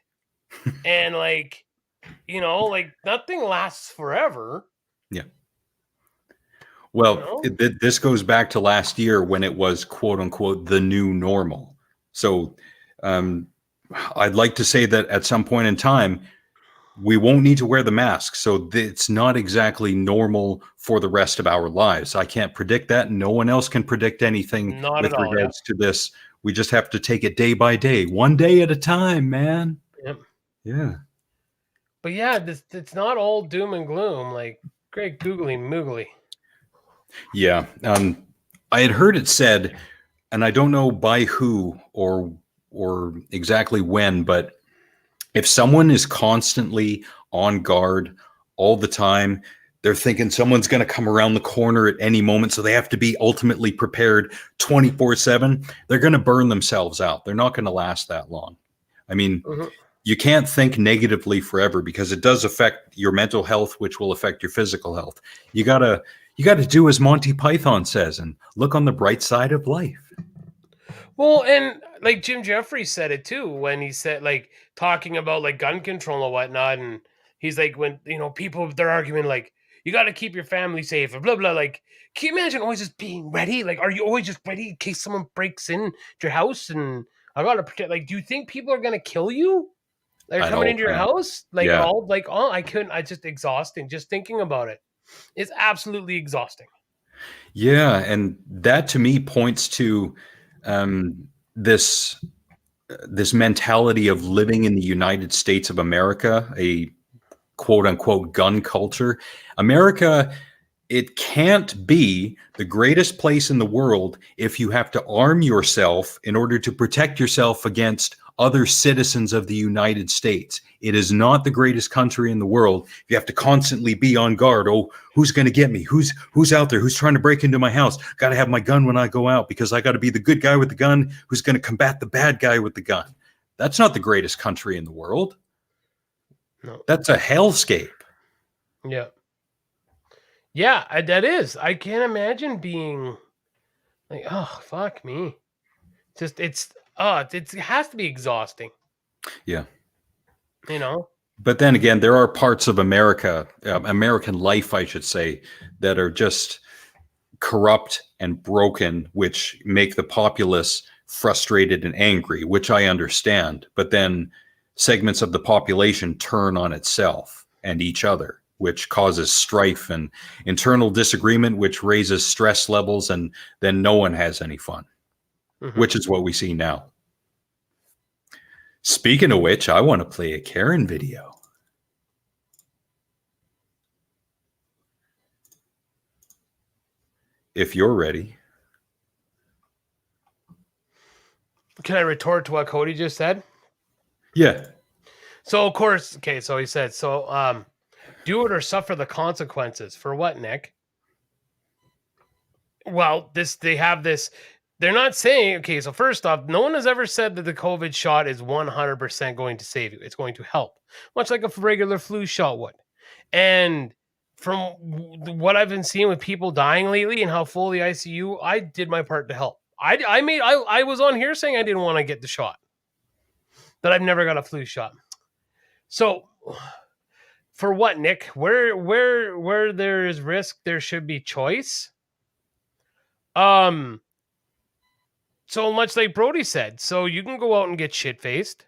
And like, like nothing lasts forever, Yeah. you Well, know? this goes back to last year when it was quote unquote the new normal. So um, I'd like to say that at some point in time, we won't need to wear the mask. So it's not exactly normal for the rest of our lives. I can't predict that. No one else can predict anything Not at with all. Yep. regards to this. We just have to take it day by day, one day at a time, man. Yep. Yeah. But yeah, this it's not all doom and gloom. Like great googly moogly. Yeah. I had heard it said, and I don't know by who or exactly when, but if someone is constantly on guard all the time, they're thinking someone's going to come around the corner at any moment, so they have to be ultimately prepared 24/7. They're going to burn themselves out. They're not going to last that long. I mean, Mhm. you can't think negatively forever because it does affect your mental health, which will affect your physical health. You gotta do as Monty Python says and look on the bright side of life. Well, and like Jim Jeffries said it too when he said like talking about like gun control and whatnot, and he's like when people they're arguing like you got to keep your family safe or blah blah. Like, can you imagine always just being ready? Like, are you always just ready in case someone breaks in your house and I gotta protect? Like, do you think people are gonna kill you? They're At coming all into your times. house like Yeah. all like oh I couldn't. I just exhausting just thinking about it. It's absolutely exhausting. Yeah. And that to me points to this this mentality of living in the United States of America, a quote unquote gun culture. America, it can't be the greatest place in the world if you have to arm yourself in order to protect yourself against other citizens of the United States. It is not the greatest country in the world. You have to constantly be on guard. Oh, who's going to get me? Who's out there? Who's trying to break into my house? Got to have my gun when I go out because I got to be the good guy with the gun who's going to combat the bad guy with the gun. That's not the greatest country in the world. No. That's a hellscape. Yeah. Yeah, that is. I can't imagine being like, oh fuck me. Just it has to be exhausting, Yeah. you know? But then again, there are parts of America, American life, I should say, that are just corrupt and broken, which make the populace frustrated and angry, which I understand. But then segments of the population turn on itself and each other, which causes strife and internal disagreement, which raises stress levels, and then no one has any fun, Mhm. which is what we see now. Speaking of which, I want to play a Karen video. If you're ready. Can I retort to what Cody just said? Yeah. So of course, okay, so he said, so do it or suffer the consequences. For what, Nick? Well, they have this. They're not saying, okay, so first off, no one has ever said that the COVID shot is 100% going to save you. It's going to help, much like a regular flu shot would. And from what I've been seeing with people dying lately and how full the ICU, I did my part to help. I was on here saying I didn't want to get the shot, that I've never got a flu shot. So for what, Nick? Where there is risk, there should be choice. Um, so much like Brody said, so you can go out and get shit faced,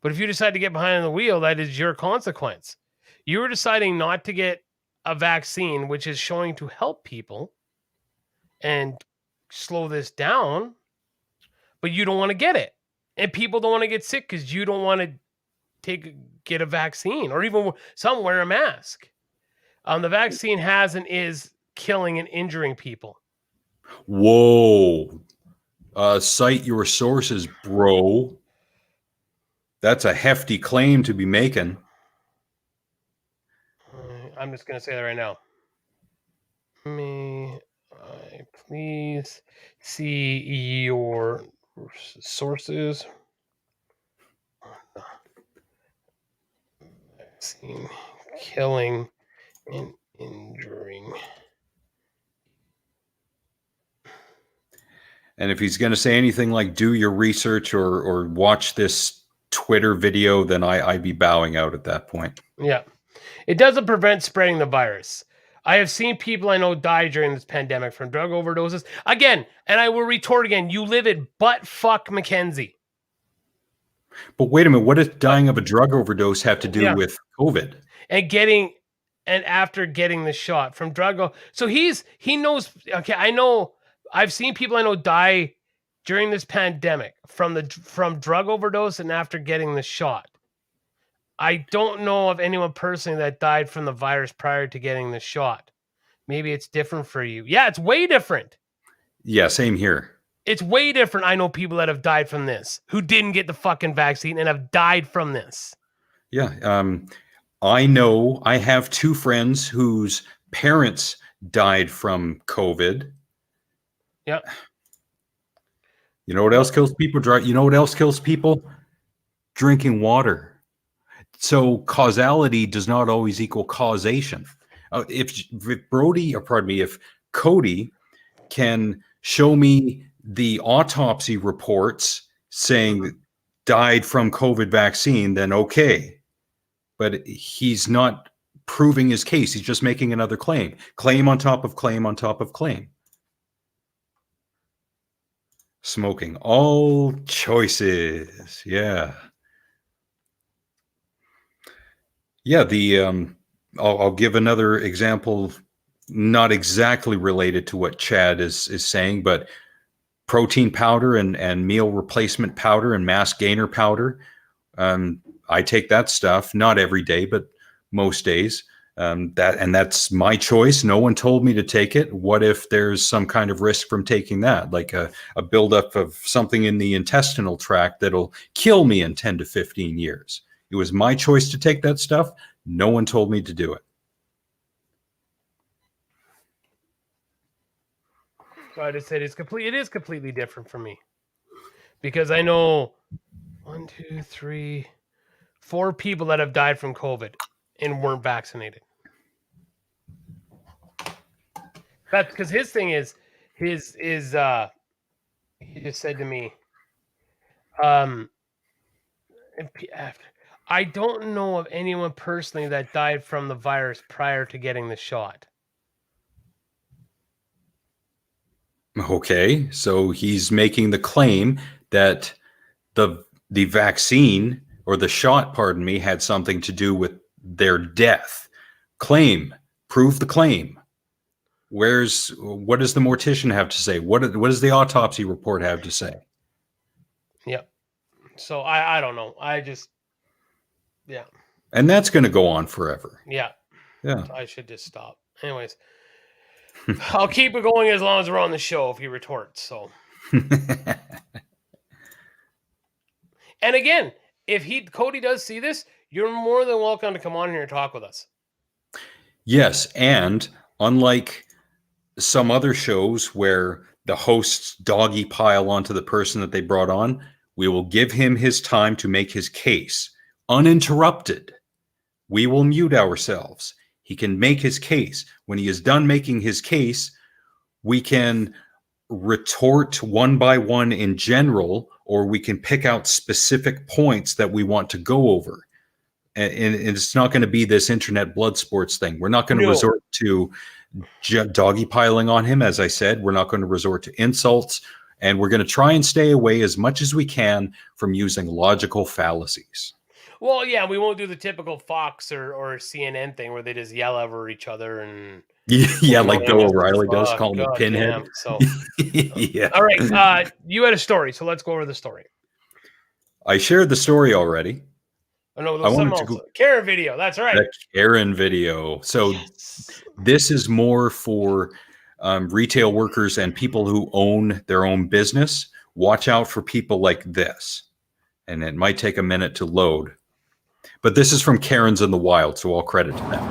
but if you decide to get behind the wheel, that is your consequence. You were deciding not to get a vaccine, which is showing to help people and slow this down, but you don't want to get it. And people don't want to get sick because you don't want to get a vaccine or even some wear a mask. The vaccine has and is killing and injuring people. Whoa. Cite your sources, bro. That's a hefty claim to be making. I'm just going to say that right now. May I please see your sources? Vaccine killing and injuring. And if he's going to say anything like do your research or watch this Twitter video, then I'd be bowing out at that point. Yeah. It doesn't prevent spreading the virus. I have seen people I know die during this pandemic from drug overdoses. Again, and I will retort again, you live at butt fuck Mackenzie. But wait a minute, what does dying of a drug overdose have to do with COVID? And after getting the shot from drug, so he knows. Okay, I know. I've seen people I know die during this pandemic from drug overdose and after getting the shot. I don't know of anyone personally that died from the virus prior to getting the shot. Maybe it's different for you. Yeah, it's way different. Yeah, same here. It's way different. I know people that have died from this who didn't get the fucking vaccine and have died from this. Yeah. I know I have 2 friends whose parents died from COVID. Yeah. You know what else kills people? You know what else kills people? Drinking water. So causality does not always equal causation. If Cody can show me the autopsy reports saying died from COVID vaccine, then okay. But he's not proving his case. He's just making another claim. Claim on top of claim on top of claim. Smoking. All choices. Yeah. Yeah, I'll give another example, not exactly related to what Chad is saying, but protein powder and meal replacement powder and mass gainer powder. I take that stuff, not every day, but most days. That's my choice. No one told me to take it. What if there's some kind of risk from taking that, like a buildup of something in the intestinal tract that'll kill me in 10 to 15 years? It was my choice to take that stuff. No one told me to do it. So I just said it is completely different for me. Because I know 1, 2, 3, 4 people that have died from COVID and weren't vaccinated. That's because his thing is he just said to me, I don't know of anyone personally that died from the virus prior to getting the shot. Okay, so he's making the claim that the vaccine or the shot, pardon me, had something to do with their death. Claim, prove the claim. What does the mortician have to say? What does the autopsy report have to say? Yep. So I don't know. Yeah. And that's going to go on forever. Yeah. Yeah. I should just stop. Anyways, I'll keep it going as long as we're on the show if he retorts. So. And again, if Cody does see this, you're more than welcome to come on here and talk with us. Yes, and unlike some other shows where the hosts doggy pile onto the person that they brought on, we will give him his time to make his case uninterrupted. We will mute ourselves. He can make his case. When he is done making his case, we can retort one by one in general, or we can pick out specific points that we want to go over. And it's not going to be this internet blood sports thing. We're not going to resort to doggy piling on him. As I said, we're not going to resort to insults, and we're going to try and stay away as much as we can from using logical fallacies. Well, yeah, we won't do the typical Fox or CNN thing where they just yell over each other and yeah, like Bill O'Reilly does, call him a pinhead. So, yeah. All right, you had a story, so let's go over the story. I shared the story already. Oh, no, there was something else. Karen video, that's right. The Karen video. So this is more for retail workers and people who own their own business. Watch out for people like this. And it might take a minute to load. But this is from Karen's in the Wild, so all credit to them.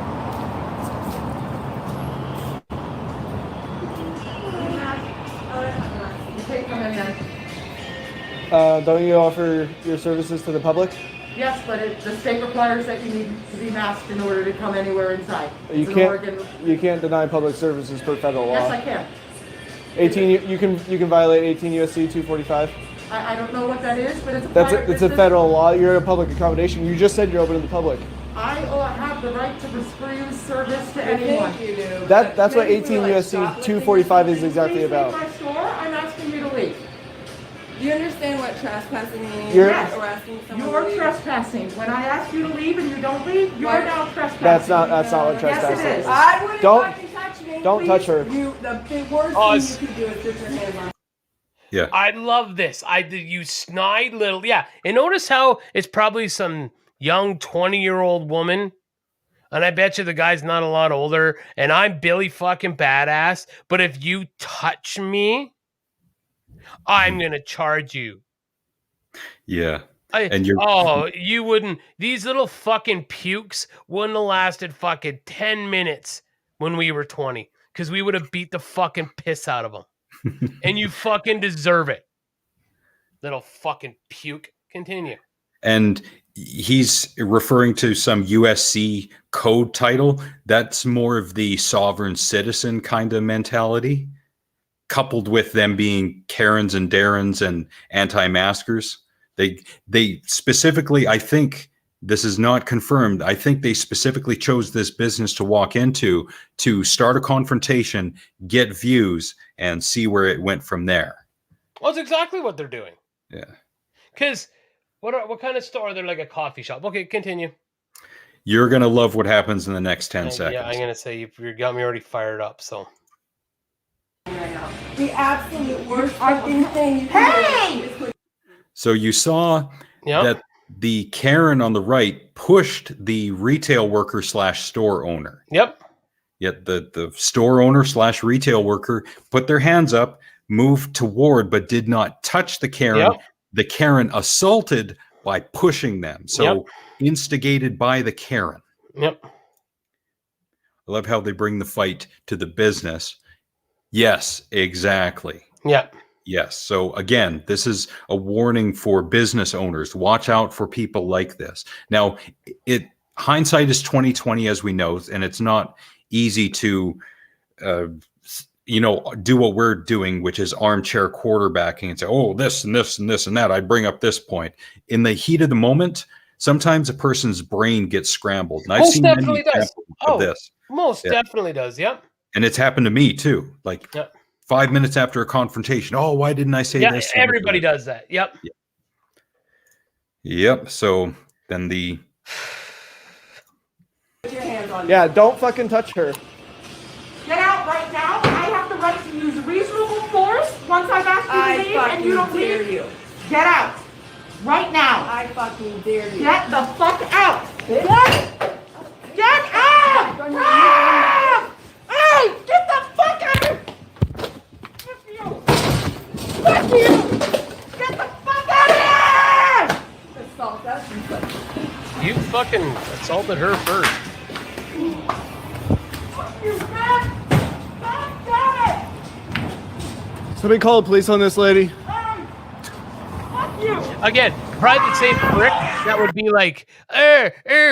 Don't you offer your services to the public? Yes, but the state requires that you need to be masked in order to come anywhere inside. You can't deny public services per federal law. Yes, I can. 18. You can violate 18 USC 245. I don't know what that is, but it's a That's private it's a business. federal law. You're a public accommodation. You just said you're open to the public. I have the right to refuse service to anyone. Thank you do. That's what Maybe 18 like USC stop lifting 245 is your exactly Please leave about. my store. I'm asking you to leave. Do you understand what trespassing means? You're- Arresting someone. You're to leave? trespassing. When I ask you to leave and you don't leave, you're Why- now trespassing. That's not what Yes, trespassing it is. I wouldn't Don't- fucking touch me. don't please. touch her. The worst Oh, thing you could do is put your hands on. Yeah. I love this. You snide little. Yeah. And notice how it's probably some young 20-year-old woman. And I bet you the guy's not a lot older. And I'm Billy fucking Badass. But if you touch me, I'm going to charge you. Yeah. And You wouldn't. These little fucking pukes wouldn't have lasted fucking 10 minutes when we were 20. Because we would have beat the fucking piss out of them. And you fucking deserve it. Little fucking puke. Continue. And he's referring to some USC code title. That's more of the sovereign citizen kind of mentality, coupled with them being Karens and Darrens and anti-maskers. They specifically, I think this is not confirmed, I think they specifically chose this business to walk into to start a confrontation, get views, and see where it went from there. Well, that's exactly what they're doing. Yeah. Because what kind of store? They're like a coffee shop. Okay, continue. You're going to love what happens in the next 10 seconds. Yeah, I'm going to say you got me already fired up, so. The absolute worst fucking thing you can do is put So you saw Yeah. that the Karen on the right pushed the retail worker / store owner. Yep. Yet the store owner / retail worker put their hands up, moved toward, but did not touch the Karen. Yep. The Karen assaulted by pushing them. So instigated by the Karen. Yep. I love how they bring the fight to the business. Yes, exactly. Yep. Yes. So again, this is a warning for business owners. Watch out for people like this. Now, hindsight is 2020, as we know, and it's not easy to, do what we're doing, which is armchair quarterbacking and say, "Oh, this and this and this and that." I bring up this point in the heat of the moment. Sometimes a person's brain gets scrambled, and I've Most seen many definitely does. examples of this, Most Yeah. definitely does. Yep. and it's happened to me too. Like Yep. 5 minutes after a confrontation, oh, why didn't I say Yeah. this? Everybody does that. Yep. Yep. So then your hands on. Yeah, don't fucking touch her. Get out right now. I have the right to use reasonable force once I've asked you to I leave and you don't fucking dare leave. you. Get out. Right now. I fucking dare you. Get the fuck out. Bitch. Get out. Ah! Hey, get the fuck out. Fuck you. Fuck you. Get the fuck out of here. Assault us and put- You fucking assaulted her first. Fuck you, man. God damn it. Somebody call the police on this lady. Hey. Fuck you. Again, private safe prick. That would be like,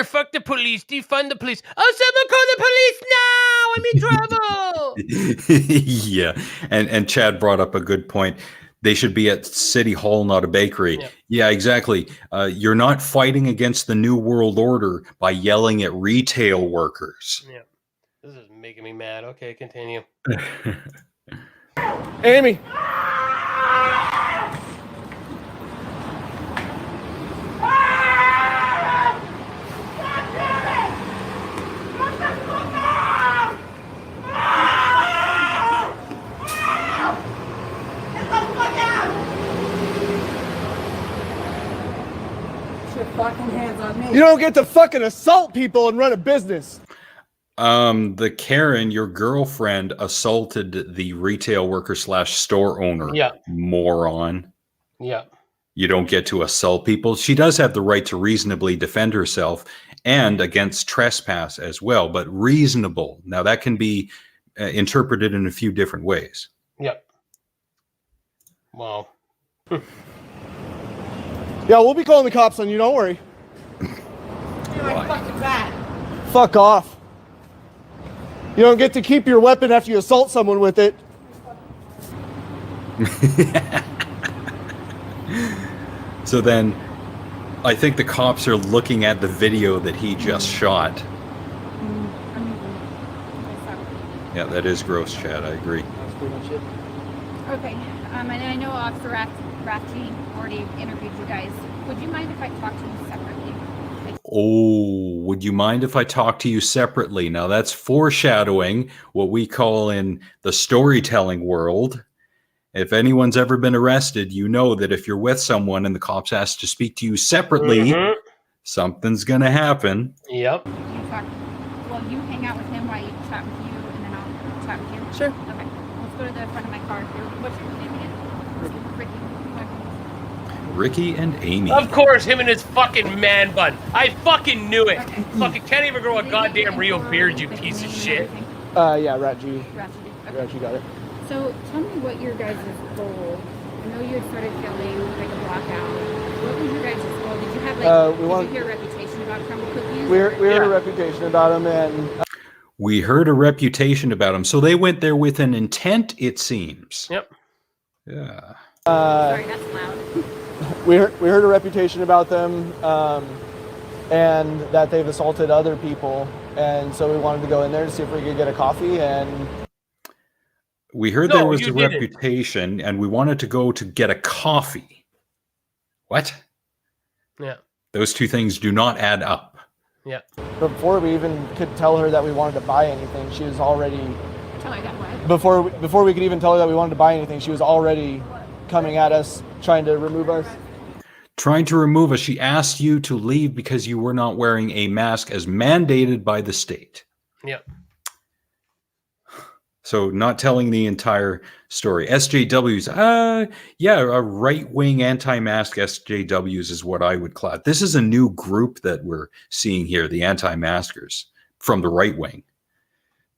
fuck the police, defund the police. Oh, someone call the police now. I'm in trouble. yeah, and Chad brought up a good point. They should be at City Hall, not a bakery. Yeah. Yeah, exactly. You're not fighting against the New World Order by yelling at retail workers. Yeah. This is making me mad. Okay, continue. Amy. Put your fucking hands on me. You don't get to fucking assault people and run a business. The Karen, your girlfriend, assaulted the retail worker / store owner. Yeah. Moron. Yeah. You don't get to assault people. She does have the right to reasonably defend herself and against trespass as well, but reasonable. Now that can be interpreted in a few different ways. Yep. Wow. Yeah, we'll be calling the cops on you. Don't worry. You're like fucking bad. Fuck off. You don't get to keep your weapon after you assault someone with it. So then I think the cops are looking at the video that he just shot. Yeah, that is gross, Chad. I agree. That's pretty much it. Okay, and I know Officer Rathje already interviewed you guys. Would you mind if I talk to you separately? Oh, would you mind if I talk to you separately? Now that's foreshadowing, what we call in the storytelling world. If anyone's ever been arrested, you know that if you're with someone and the cops ask to speak to you separately, something's going to happen. Yep. Well, you hang out with him while you chat with you, and then I'll chat with you. Sure. Okay. Let's go to the front of my car. What's your name again? Ricky. Ricky and Amy. Of course, him and his fucking man bun. I fucking knew it. Fucking can't even grow a goddamn real beard, you piece of shit. Yeah, Ratji. Okay. Ratji got it. So tell me what your guys' goal. I know you had started filming like a blockout. What was your guys' goal? Did you have like did you hear a reputation about crumble cookies? We heard a reputation about him, and We heard a reputation about him, so they went there with an intent, it seems. Yep. Yeah. Sorry, that's loud. we heard a reputation about them, and that they've assaulted other people, and so we wanted to go in there to see if we could get a coffee. And We heard there was a reputation, and we wanted to go to get a coffee. What? Yeah. Those two things do not add up. Yeah. before we even could tell her that we wanted to buy anything, she was already Tell her that what? before we could even tell her that we wanted to buy anything, she was already coming at us, trying to remove us. Trying to remove us. She asked you to leave because you were not wearing a mask as mandated by the state. Yep. So not telling the entire story. SJWs, yeah, a right-wing anti-mask SJWs is what I would class. This is a new group that we're seeing here, the anti-maskers from the right wing.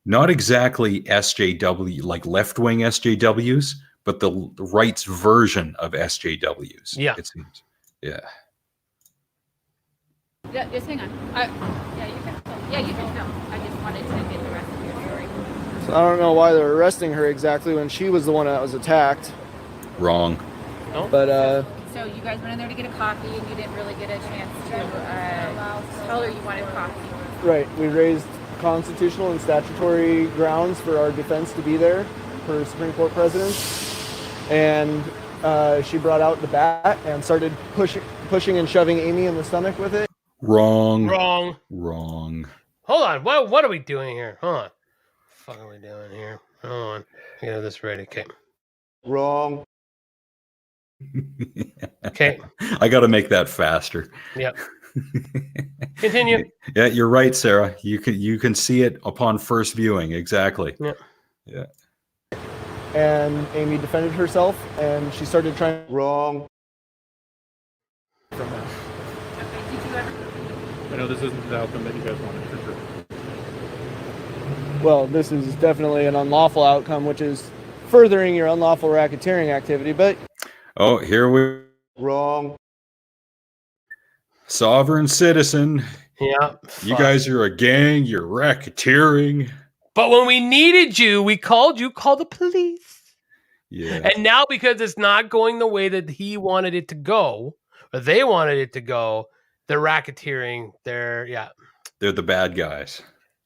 Not exactly SJW, like left-wing SJWs, but the right's version of SJWs. Yeah. It seems. Yeah. Yeah, just hang on. Yeah, you can film. Yeah, you can film. I just wanted to get the rest of your story. So I don't know why they're arresting her exactly when she was the one that was attacked. Wrong. But So you guys went in there to get a coffee, and you didn't really get a chance to tell her you wanted coffee. right, we raised constitutional and statutory grounds for our defense to be there for Supreme Court presidents. And she brought out the bat and started pushing and shoving Amy in the stomach with it. Wrong. Wrong. Wrong. Hold on. What are we doing here? Hold on. What the fuck are we doing here? Hold on. I gotta have this ready. Okay. Wrong. Okay. I got to make that faster. Yep. Continue. Yeah, you're right, Sarah. You can see it upon first viewing. Exactly. Yeah. Yeah. And Amy defended herself, and she started trying. Wrong. From that. Okay, did you ever? I know this isn't the outcome that you guys wanted for sure. Well, this is definitely an unlawful outcome, which is furthering your unlawful racketeering activity, but Oh, here we. wrong. Sovereign citizen. Yeah. You fuck. guys are a gang. You're racketeering. But when we needed you, we called the police. Yeah. And now because it's not going the way that he wanted it to go, or they wanted it to go, they're racketeering. They're They're the bad guys.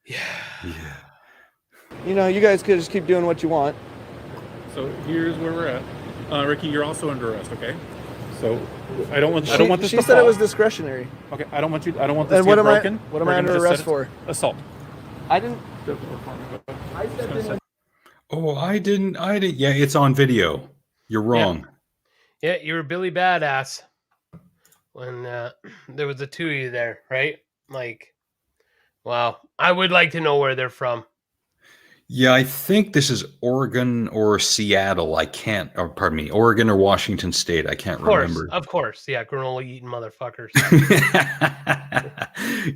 Yeah. Yeah. You know, you guys could just keep doing what you want. So here's where we're at. Ricky, you're also under arrest, okay? So I don't want this She to said it fall. was discretionary. Okay, I don't want this And to what get am I? broken. What am We're I gonna under just arrest set for? it- Assault. I didn't. I said Oh, I didn't. Yeah, it's on video. You're wrong. Yeah, you were Billy Badass when there was the two of you there, right? Like, wow. I would like to know where they're from. Yeah, I think this is Oregon or Seattle. I can't. Or pardon me, Oregon or Washington State. I can't remember. Of course. Yeah, granola eating motherfuckers.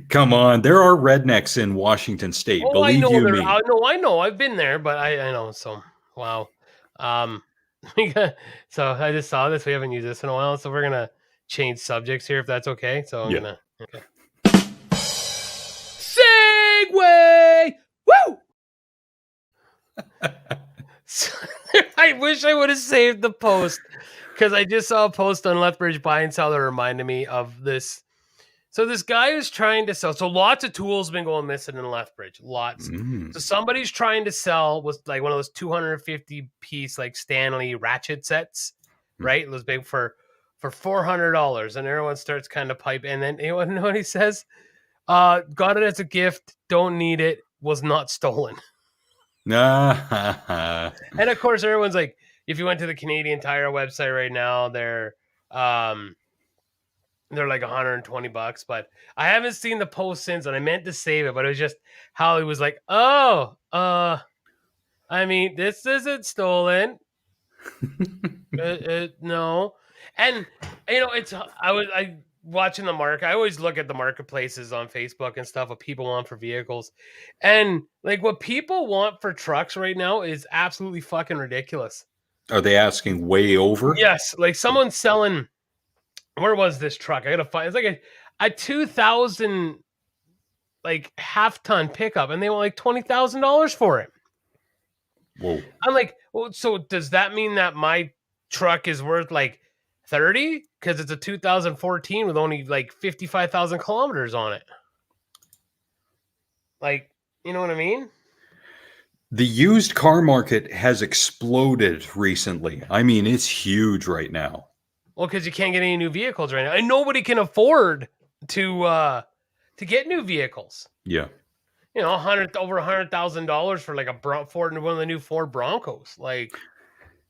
Come on, there are rednecks in Washington State. Oh, Believe you me. I know. I've been there, but I know. So, wow. So I just saw this. We haven't used this in a while, so we're gonna change subjects here if that's okay. So I'm gonna. Okay. Segway. Woo. So, I I wish I would have saved the post because I just saw a post on Lethbridge Buy and Sell that reminded me of this. So this guy is trying to sell. So lots of tools been going missing in Lethbridge. Lots. So somebody's trying to sell was like one of those 250 piece like Stanley ratchet sets, right? It was big for $400, and everyone starts kind of pipe. And then you know what he says? Got it as a gift. Don't need it. Was not stolen. Ah, And of course, everyone's like, if you went to the Canadian Tire website right now, they're like $120. But I haven't seen the post since, and I meant to save it, but it was just how he was like, "Oh, I mean, this isn't stolen. No." And you know, I watching the market. I always look at the marketplaces on Facebook and stuff what people want for vehicles, and like what people want for trucks right now is absolutely fucking ridiculous. are they asking way over? Yes, like someone's selling. Where was this truck? I gotta find. It's like a 2000 like half-ton pickup, and they want like $20,000 for it. Whoa. I'm like, well, so does that mean that my truck is worth like 30 because it's a 2014 with only like 55,000 kilometers on it? Like, you know what I mean? The used car market has exploded recently. I mean, it's huge right now. Well, because you can't get any new vehicles right now, and nobody can afford to get new vehicles. Yeah. You know, over $100,000 for like a Ford, one of the new Ford Broncos. Like,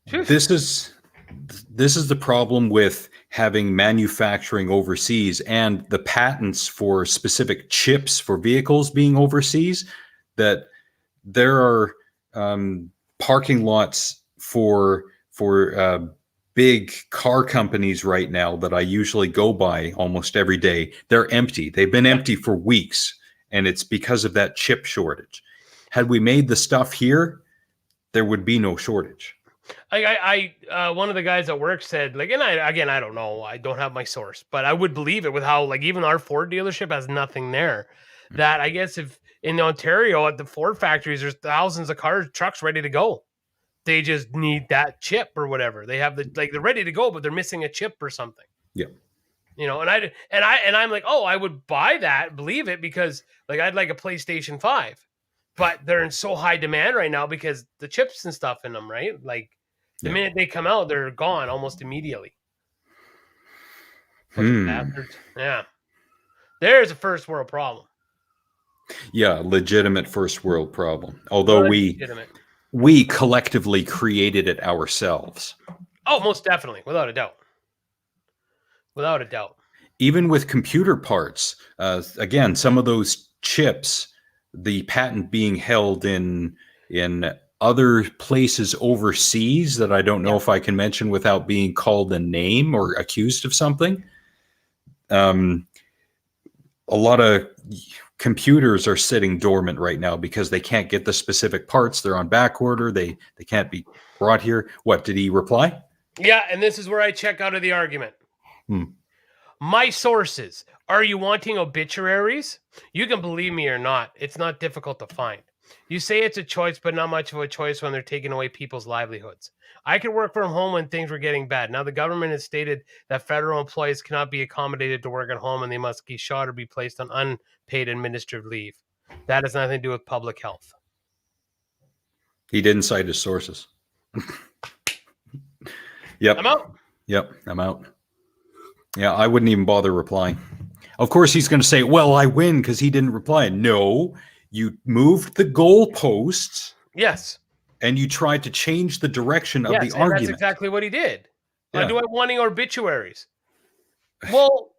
This is the problem with having manufacturing overseas and the patents for specific chips for vehicles being overseas, that there are parking lots for big car companies right now that I usually go by almost every day. They're empty. They've been empty for weeks, and it's because of that chip shortage. Had we made the stuff here, there would be no shortage. I one of the guys at work said, like, and I don't know, I don't have my source, but I would believe it with how, like, even our Ford dealership has nothing there. That I guess if in Ontario at the Ford factories, there's thousands of trucks ready to go. They just need that chip or whatever. They have they're ready to go, but they're missing a chip or something. Yeah. You know, and I'm like, oh, I would buy that, believe it, because like I'd like a PlayStation 5, but they're in so high demand right now because the chips and stuff in them, right? Like the minute they come out, they're gone almost immediately. Bastards. Yeah. There's a first world problem. Yeah, legitimate first world problem. Although we collectively created it ourselves. Oh, most definitely, without a doubt. Without a doubt. Even with computer parts, again, some of those chips, the patent being held in other places overseas that I don't know if I can mention without being called a name or accused of something. A lot of computers are sitting dormant right now because they can't get the specific parts. They're on back order. They can't be brought here. What, did he reply? Yeah, and this is where I check out of the argument. My sources. Are you wanting obituaries? You can believe me or not. It's not difficult to find. You say it's a choice, but not much of a choice when they're taking away people's livelihoods. I could work from home when things were getting bad. Now the government has stated that federal employees cannot be accommodated to work at home and they must be shot or be placed on unpaid administrative leave. That has nothing to do with public health. He didn't cite his sources. Yep. I'm out. Yep, I'm out. Yeah, I wouldn't even bother replying. Of course, he's going to say, well, I win because he didn't reply. No, you moved the goalposts. Yes. And you tried to change the direction of the argument. That's exactly what he did. Yeah. Do I want any obituaries? Well,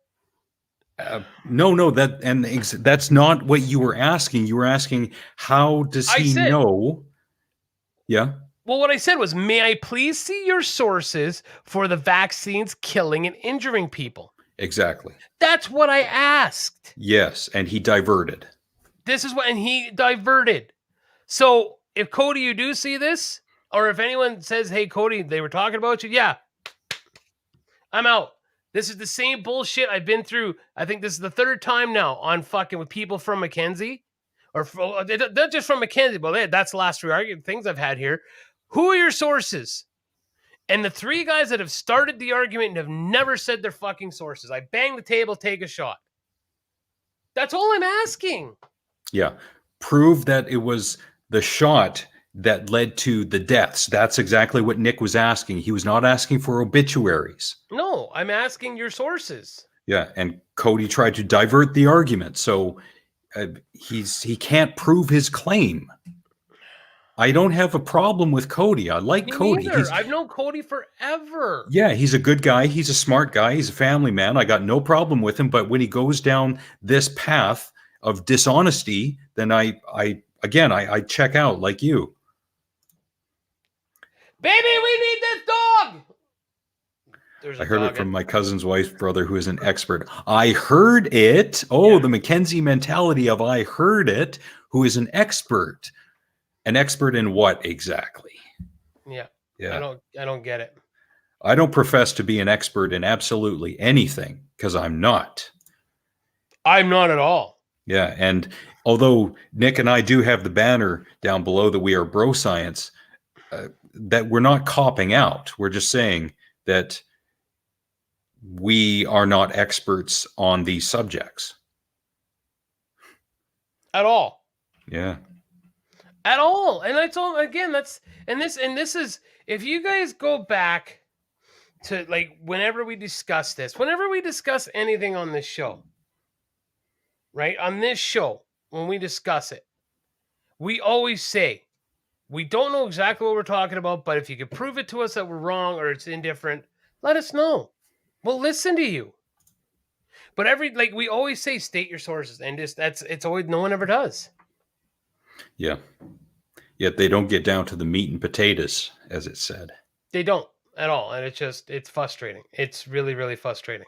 no, that's not what you were asking. You were asking, how does he know? Yeah. Well, what I said was, may I please see your sources for the vaccines killing and injuring people? Exactly. That's what I asked. Yes, and he diverted. And he diverted. So if Cody, you do see this, or if anyone says, hey, Cody, they were talking about you, yeah, I'm out. This is the same bullshit I've been through. I think this is the third time now on fucking with people from Mackenzie, or not just from Mackenzie, but that's the last three things I've had here. Who are your sources? And the three guys that have started the argument and have never said their fucking sources. I bang the table, take a shot. That's all I'm asking. Yeah. Prove that it was the shot that led to the deaths. That's exactly what Nick was asking. He was not asking for obituaries. No, I'm asking your sources. Yeah. And Cody tried to divert the argument. So he can't prove his claim. I don't have a problem with Cody. I like Me Cody. neither. I've known Cody forever. Yeah, he's a good guy. He's a smart guy. He's a family man. I got no problem with him. But when he goes down this path of dishonesty, then I check out like you. Baby, we need this dog. I heard it from my cousin's wife's brother, who is an expert. I heard it. Oh, yeah. The Mackenzie mentality of I heard it, who is an expert. An expert in what exactly? Yeah. Yeah. I don't get it. I don't profess to be an expert in absolutely anything because I'm not. I'm not at all. Yeah. And although Nick and I do have the banner down below that we are bro science, that we're not copping out. We're just saying that we are not experts on these subjects. At all. Yeah. At all. And that's all again, this is if you guys go back to like whenever we discuss anything on this show, right? On this show, when we discuss it, we always say we don't know exactly what we're talking about, but if you could prove it to us that we're wrong or it's indifferent, let us know. We'll listen to you. But we always say state your sources, and it's always no one ever does. Yeah. Yet they don't get down to the meat and potatoes, as it said. They don't at all. And it's frustrating. It's really, really frustrating.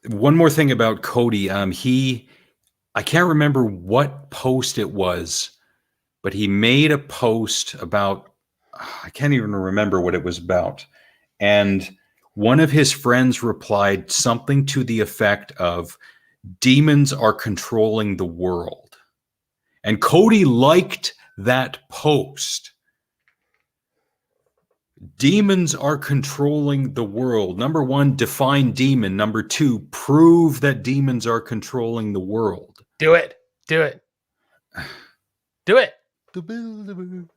One more thing about Cody. I can't remember what post it was, but he made a post about, I can't even remember what it was about. And one of his friends replied something to the effect of, demons are controlling the world. And Cody liked that post. Demons are controlling the world. Number one, define demon. Number two, prove that demons are controlling the world. Do it. Do it. Do it. The Bilderbergs.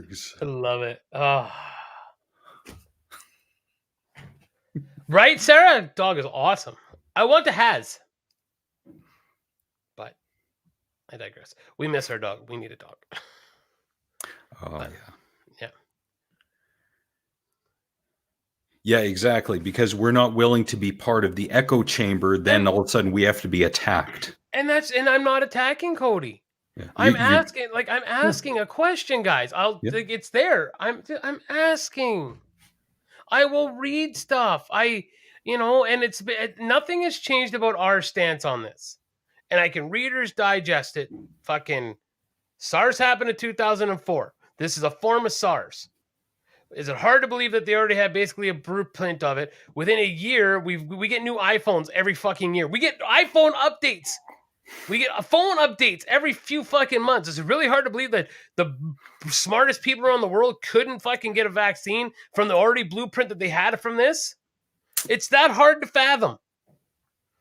Yes. I love it. Oh. Right, Sarah? Dog is awesome. I want the Has. But I digress. We miss our dog. We need a dog. Oh, yeah. Yeah. Yeah, exactly. Because we're not willing to be part of the echo chamber, then all of a sudden we have to be attacked. And I'm not attacking Cody. Yeah. I'm asking a question, guys. It's there. I'm asking. I will read stuff. And nothing has changed about our stance on this. And I can Reader's Digest it. Fucking SARS happened in 2004. This is a form of SARS. Is it hard to believe that they already had basically a blueprint of it? Within a year, we get new iPhones every fucking year. We get iPhone updates. We get phone updates every few fucking months. It's really hard to believe that the smartest people around the world couldn't fucking get a vaccine from the already blueprint that they had from this. It's that hard to fathom.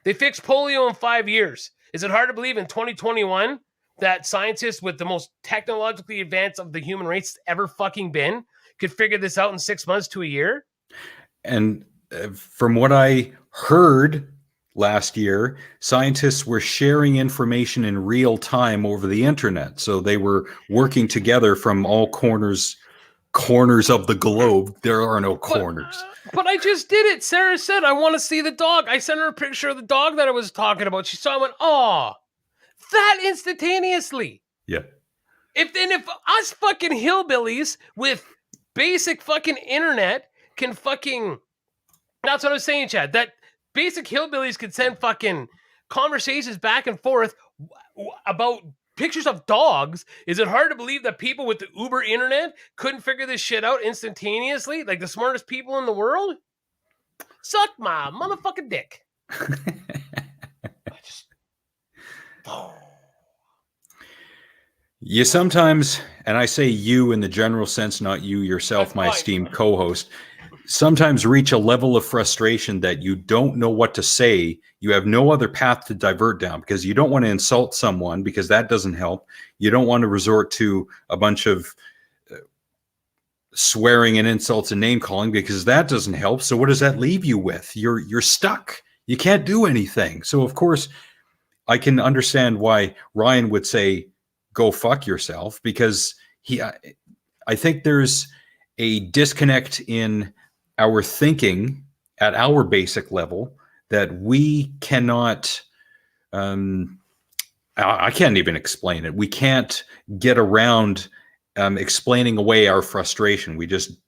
They fixed polio in 5 years. Is it hard to believe in 2021 that scientists with the most technologically advanced of the human race ever fucking been could figure this out in 6 months to a year? And from what I heard last year, scientists were sharing information in real time over the internet. So they were working together from all corners of the globe. There are no corners. But I just did it. Sarah said, I want to see the dog. I sent her a picture of the dog that I was talking about. She saw it and went, oh, that instantaneously. Yeah. If us fucking hillbillies with basic fucking internet can fucking, that's what I was saying, Chad, that basic hillbillies could send fucking conversations back and forth about pictures of dogs. Is it hard to believe that people with the Uber internet couldn't figure this shit out instantaneously? Like the smartest people in the world? Suck my motherfucking dick. You sometimes, and I say you in the general sense, not you yourself, That's my fine. esteemed co-host, sometimes reach a level of frustration that you don't know what to say. You have no other path to divert down because you don't want to insult someone because that doesn't help. You don't want to resort to a bunch of swearing and insults and name calling because that doesn't help. So what does that leave you with? You're stuck. You can't do anything. So of course, I can understand why Ryan would say, go fuck yourself, because I think there's a disconnect in our thinking at our basic level that we cannot, I can't even explain it. We can't get around explaining away our frustration. We just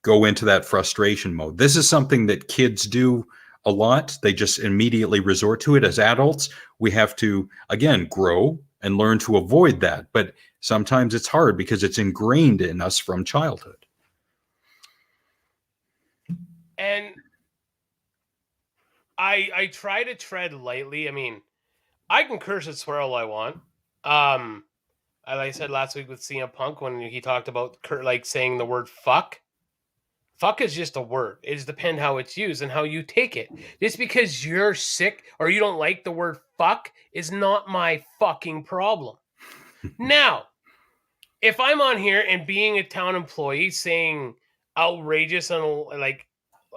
go into that frustration mode. This is something that kids do a lot. They just immediately resort to it. As adults, we have to, again, grow and learn to avoid that. But sometimes it's hard because it's ingrained in us from childhood. And I try to tread lightly. I mean, I can curse and swear all I want. Like I said last week with CM Punk when he talked about like saying the word fuck. Fuck is just a word. It just depends how it's used and how you take it. Just because you're sick or you don't like the word fuck is not my fucking problem. Now, if I'm on here and being a town employee saying outrageous and like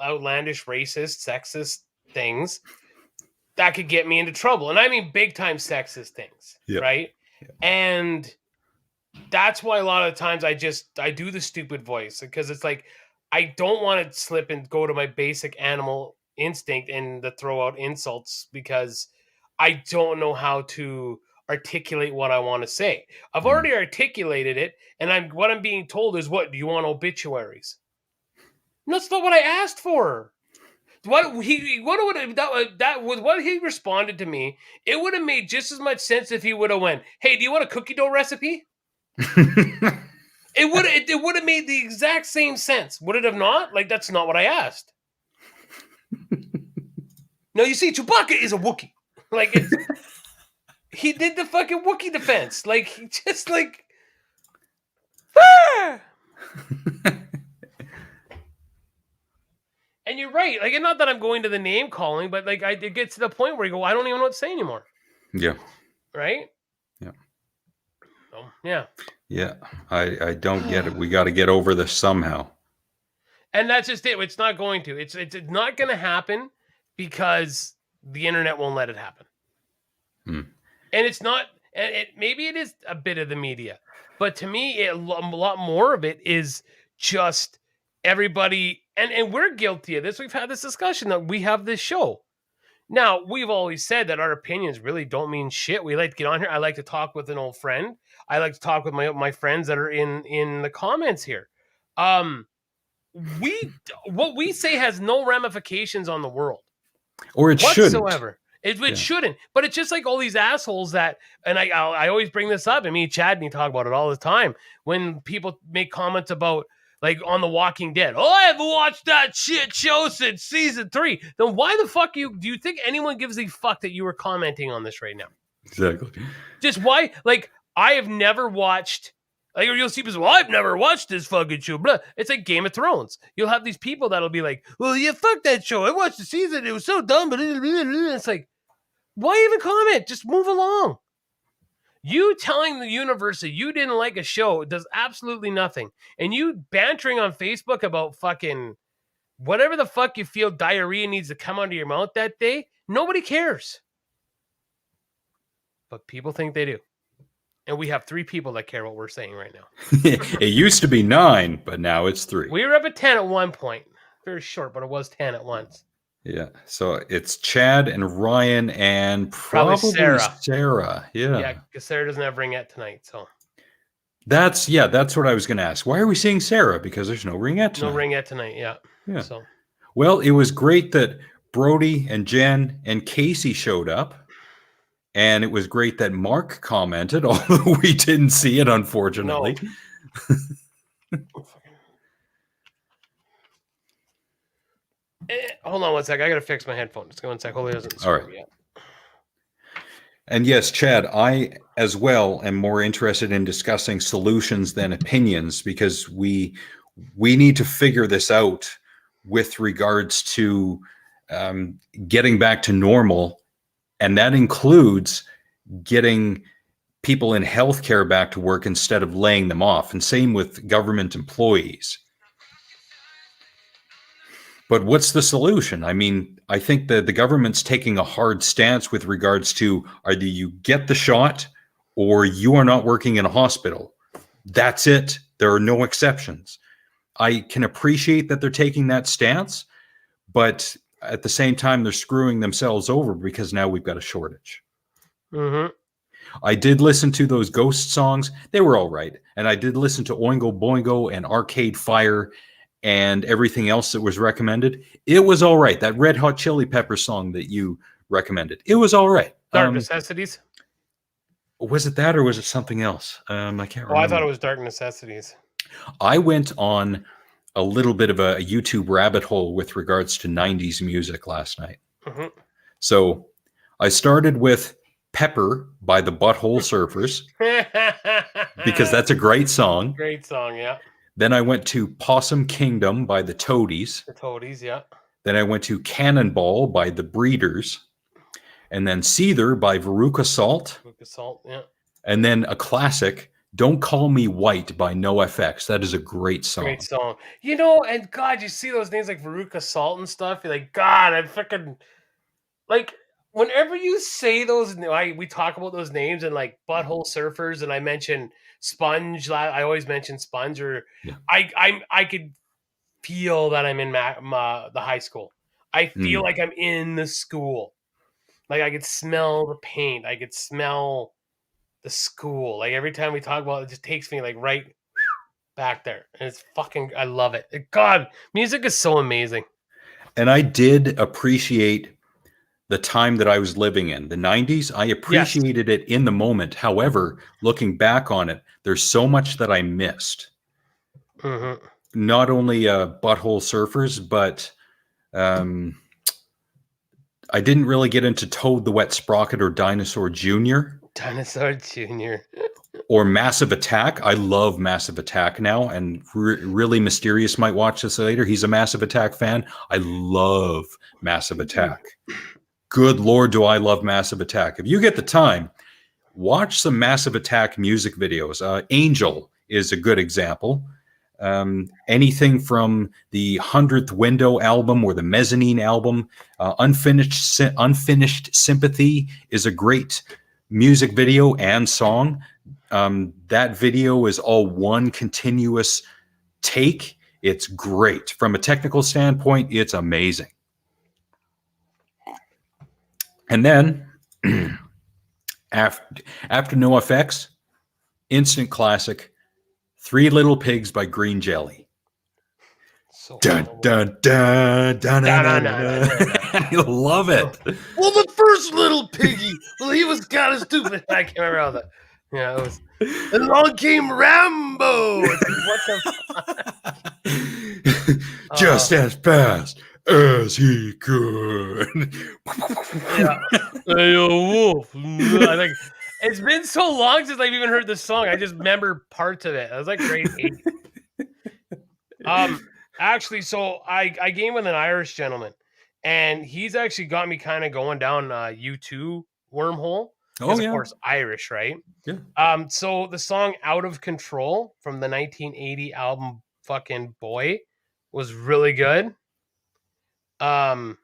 outlandish, racist, sexist things, that could get me into trouble. And I mean big time sexist things, right? Yeah. And that's why a lot of times I do the stupid voice because it's like, I don't want to slip and go to my basic animal instinct and to throw out insults because I don't know how to articulate what I want to say. I've already articulated it, and what I'm being told is, what do you want, obituaries? No, that's not what I asked for. What he responded to me, it would have made just as much sense if he would have went, "Hey, do you want a cookie dough recipe?" It would have made the exact same sense. Would it have not? Like, that's not what I asked. No, you see, Chewbacca is a Wookiee. Like, he did the fucking Wookiee defense. Like, he just like, ah! And you're right. Like, not that I'm going to the name calling, but like, it gets to the point where you go, I don't even know what to say anymore. Yeah. Right? Yeah. So, yeah. Yeah. I don't get it. We got to get over this somehow. And that's just it. It's not going to. It's not going to happen because the internet won't let it happen. And it's not. Maybe it is a bit of the media, but to me, a lot more of it is just everybody. And we're guilty of this. We've had this discussion that we have this show. Now, we've always said that our opinions really don't mean shit. We like to get on here. I like to talk with an old friend. I like to talk with my friends that are in the comments here. What we say has no ramifications on the world, or it whatsoever. Shouldn't. It shouldn't. But it's just like all these assholes that, and I always bring this up. And me and Chad and you talk about it all the time when people make comments about, like, on The Walking Dead. Oh, I haven't watched that shit show since season 3. Then why the fuck do you think anyone gives a fuck that you were commenting on this right now? Exactly. Just why? Like, I have never watched. Like, you'll see people say, well, I've never watched this fucking show. Blah. It's like Game of Thrones. You'll have these people that'll be like, well, yeah, fuck that show. I watched the season. It was so dumb. But it's like, why even comment? Just move along. You telling the universe that you didn't like a show does absolutely nothing. And you bantering on Facebook about fucking whatever the fuck you feel diarrhea needs to come out of your mouth that day, nobody cares. But people think they do. And we have 3 people that care what we're saying right now. It used to be 9, but now it's 3. We were up at 10 at one point. Very short, but it was 10 at once. Yeah. So it's Chad and Ryan and probably Sarah. Yeah. Yeah, because Sarah doesn't have ringette tonight. So that's what I was going to ask. Why are we seeing Sarah? Because there's no ringette tonight. No ringette tonight. Yeah. So, well, it was great that Brody and Jen and Casey showed up. And it was great that Mark commented, although we didn't see it, unfortunately. No. Hold on one sec. I got to fix my headphones. Just go one sec. Hopefully it doesn't screw me up. And yes, Chad, I as well am more interested in discussing solutions than opinions, because we need to figure this out with regards to getting back to normal, and that includes getting people in healthcare back to work instead of laying them off, and same with government employees. But what's the solution? I mean, I think that the government's taking a hard stance with regards to either you get the shot or you are not working in a hospital. That's it. There are no exceptions. I can appreciate that they're taking that stance, but at the same time, they're screwing themselves over because now we've got a shortage. Mm-hmm. I did listen to those Ghost songs. They were all right. And I did listen to Oingo Boingo and Arcade Fire and everything else that was recommended. It was all right. That Red Hot Chili Pepper song that you recommended, it was all right. Dark Necessities? Was it that or was it something else? I can't remember. Oh, I thought it was Dark Necessities. I went on a little bit of a YouTube rabbit hole with regards to 90s music last night. Mm-hmm. So I started with Pepper by the Butthole Surfers because that's a great song. Great song, yeah. Then I went to Possum Kingdom by the Toadies. The Toadies, yeah. Then I went to Cannonball by the Breeders. And then Seether by Veruca Salt. Veruca Salt, yeah. And then a classic, Don't Call Me White by NoFX. That is a great song. Great song. You know, and God, you see those names like Veruca Salt and stuff, you're like, God, I'm freaking... Like, whenever you say those, we talk about those names and like Butthole Surfers, and I mention Sponge. I always mention Sponge, or yeah. I could feel that I'm in the high school. I feel like I'm in the school. Like I could smell the paint. I could smell the school. Like every time we talk about it, it just takes me like right back there. And it's fucking, I love it. God, music is so amazing. And I did appreciate the time that I was living in, the 90s. I appreciated it in the moment. However, looking back on it, there's so much that I missed. Mm-hmm. Not only Butthole Surfers, but I didn't really get into Toad the Wet Sprocket or Dinosaur Jr. Dinosaur Jr. Or Massive Attack. I love Massive Attack now, and Really Mysterious might watch this later. He's a Massive Attack fan. I love Massive Attack. Good Lord, do I love Massive Attack. If you get the time, watch some Massive Attack music videos. Angel is a good example. Anything from the 100th Window album or the Mezzanine album. Unfinished Sympathy is a great music video and song. That video is all one continuous take. It's great. From a technical standpoint, it's amazing. And then after NoFX, instant classic, Three Little Pigs by Green Jelly. So dun, dun, dun, dun, dun, dun, dun. I love it. Well, the first little piggy, well, he was kind of stupid. I can't remember how that. Yeah, it was. And along came Rambo. What the Just as fast as he could. Yeah. Hey, wolf. I think it's been so long since I've even heard this song. I just remember parts of it. I was like grade 8. Actually, so I game with an Irish gentleman, and he's actually got me kind of going down U2 wormhole. Oh, yeah. Of course, Irish, right? Yeah. So the song Out of Control from the 1980 album fucking Boy was really good. And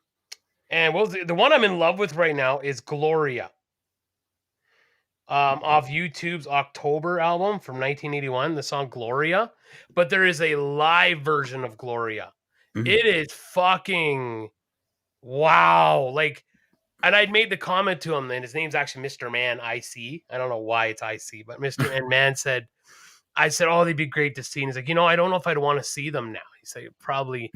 what was the one I'm in love with right now is Gloria. Off YouTube's October album from 1981, the song Gloria. But there is a live version of Gloria. Mm-hmm. It is fucking wow. Like, and I'd made the comment to him, and his name's actually Mr. Man IC. I don't know why it's IC, but Mr. Man said, I said, oh, they'd be great to see. And he's like, I don't know if I'd want to see them now. He said, probably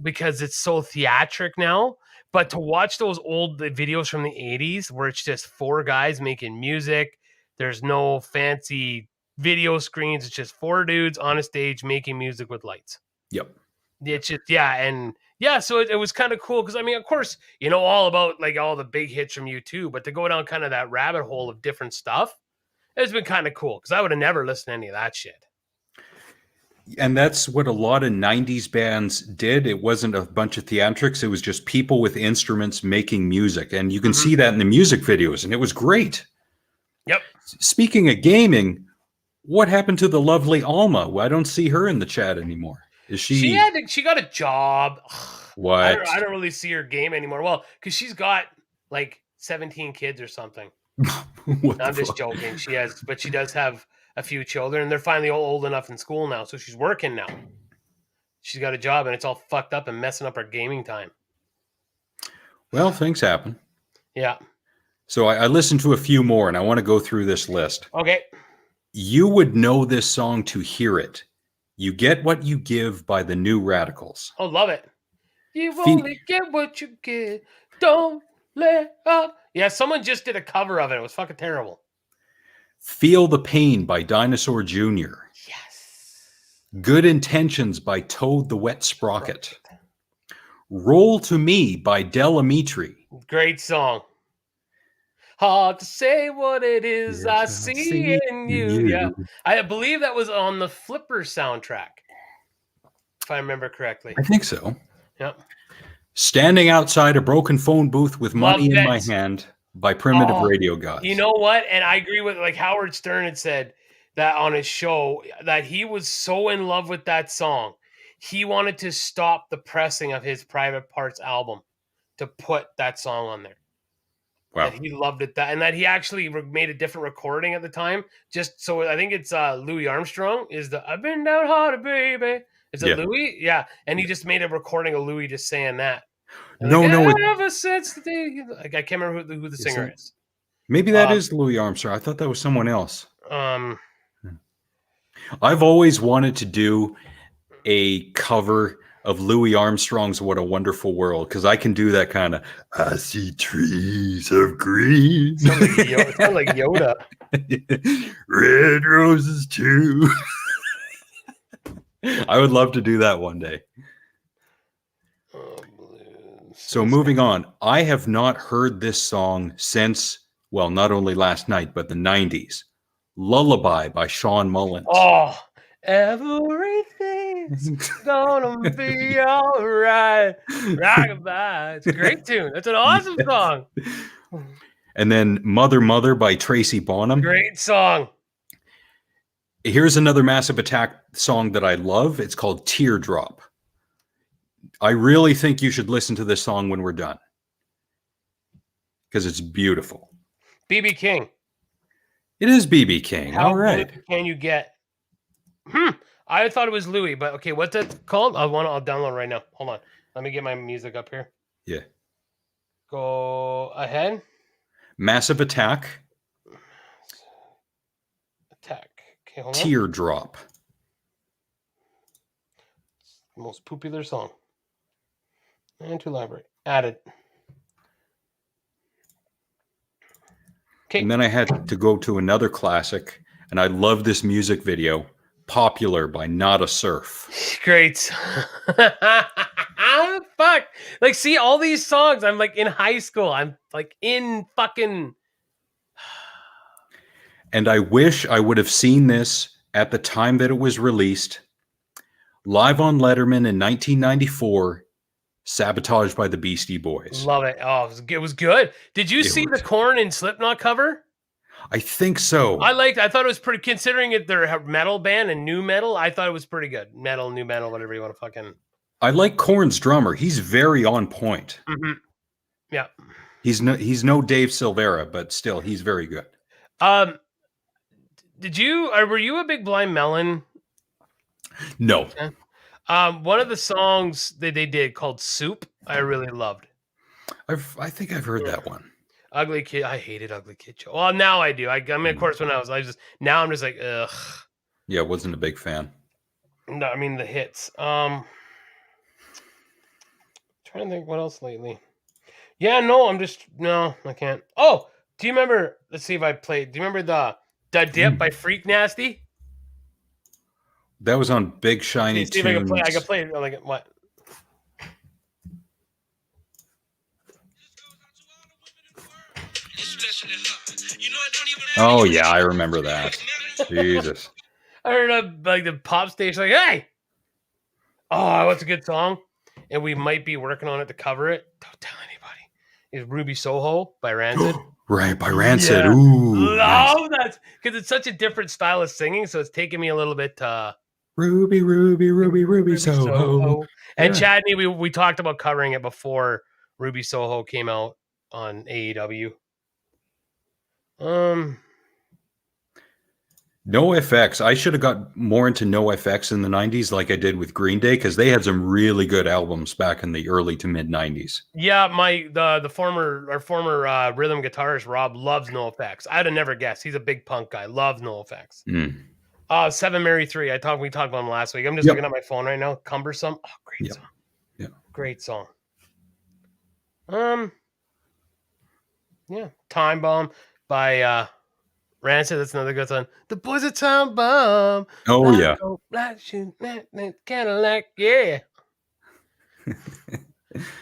because it's so theatric now. But to watch those old videos from the 80s where it's just 4 guys making music, there's no fancy video screens. It's just 4 dudes on a stage making music with lights. Yep. It's just, yeah, so it was kind of cool because I mean, of course, you know all about like all the big hits from U2, but to go down kind of that rabbit hole of different stuff, it's been kind of cool because I would have never listened to any of that shit. And that's what a lot of 90s bands did. It wasn't a bunch of theatrics. It was just people with instruments making music. And you can see that in the music videos, and it was great. Yep. Speaking of gaming, what happened to the lovely Alma? Well, I don't see her in the chat anymore. Is she? She got a job. What? I don't really see her game anymore. Well, because she's got like 17 kids or something. What I'm the just fuck? joking. But she does have a few children, and they're finally all old enough in school now, so she's working now. She's got a job, and it's all fucked up and messing up her gaming time. Well, things happen. Yeah. So I listened to a few more, and I want to go through this list. Okay. You would know this song to hear it. You Get What You Give by the New Radicals. Oh, love it. You only get what you get. Don't let up. Yeah, someone just did a cover of it. It was fucking terrible. Feel the Pain by Dinosaur Jr. Yes. Good Intentions by Toad the Wet Sprocket. Roll to Me by Del Amitri. Great song. Hard to say what it is I see in you. Yeah. I believe that was on the Flipper soundtrack, if I remember correctly. I think so. Yep. Standing Outside a Broken Phone Booth with Money Loved in My it. Hand by Primitive Radio Gods. You know what? And I agree with like Howard Stern had said that on his show that he was so in love with that song. He wanted to stop the pressing of his Private Parts album to put that song on there. Wow. That he loved it, and that he actually made a different recording at the time. Just so I think it's Louis Armstrong is the "I've been down hard, baby." Is it Louis? Yeah, and he just made a recording of Louis just saying that. And No, like, no, ever since the day, like, I can't remember who the singer is. Maybe that is Louis Armstrong. I thought that was someone else. Um, I've always wanted to do a cover of Louis Armstrong's "What a Wonderful World" because I can do that kind of "I see trees of green." It sounds like Yoda. Red roses too. I would love to do that one day. So moving on, I have not heard this song since, well, not only last night, but the 90s. Lullaby by Sean Mullins. Oh, everything's gonna be all right. Rockabye. It's a great tune. That's an awesome song. And then Mother Mother by Tracy Bonham. Great song. Here's another Massive Attack song that I love. It's called Teardrop. I really think you should listen to this song when we're done because it's beautiful. BB King. It is BB King. How All right. good can you get? I thought it was Louis, but okay, what's that called? I'll download right now. Hold on. Let me get my music up here. Yeah. Go ahead. Massive Attack. Attack. Okay, hold on. Teardrop. Most popular song. And to library. Added. Okay. And then I had to go to another classic, and I love this music video, Popular by Not a Surf. Great. Fuck. Like, see, all these songs, I'm like in high school. I'm like in fucking. And I wish I would have seen this at the time that it was released. Live on Letterman in 1994, Sabotage by the Beastie Boys. Love it. Oh, it was good. Did you see the Korn and Slipknot cover? I think so. I thought it was pretty, considering it they're a metal band and new metal, I thought it was pretty good. Metal, new metal, whatever you want to fucking. I like Korn's drummer. He's very on point. Mm-hmm. Yeah. He's no Dave Silvera, but still, he's very good. Did you, or were you a big Blind Melon? No. One of the songs that they did called Soup, I really loved. I think I've heard that one. Ugly Kid. I hated Ugly Kid Joe. Well, now I do. I mean, of course, when I'm just like, ugh. Yeah, wasn't a big fan. No, I mean the hits. Trying to think what else lately. Yeah, no, I can't. Oh, do you remember? Let's see if I played. Do you remember the Dip by Freak Nasty? That was on Big Shiny See Tunes. if I can play it. Like what? Oh yeah, I remember that. Jesus. I heard like the pop station like, hey, oh, what's a good song? And we might be working on it to cover it. Don't tell anybody. Is Ruby Soho by Rancid. Right, by Rancid. Yeah. Ooh, nice. Love that because it's such a different style of singing, so it's taking me a little bit Ruby, Ruby, Ruby, Ruby Soho. And Yeah. Chadney, we talked about covering it before Ruby Soho came out on AEW. NoFX. I should have got more into NoFX in the 90s like I did with Green Day because they had some really good albums back in the early to mid 90s. Yeah, our former rhythm guitarist Rob loves NoFX. I'd have never guessed. He's a big punk guy. Loves NoFX. Seven Mary 3. We talked about him last week. I'm just looking at my phone right now. Cumbersome. Oh, great song. Yeah. Great song. Yeah. Time Bomb by Rancid. That's another good song. The Boys of Time Bomb. Oh yeah. Cadillac. Yeah.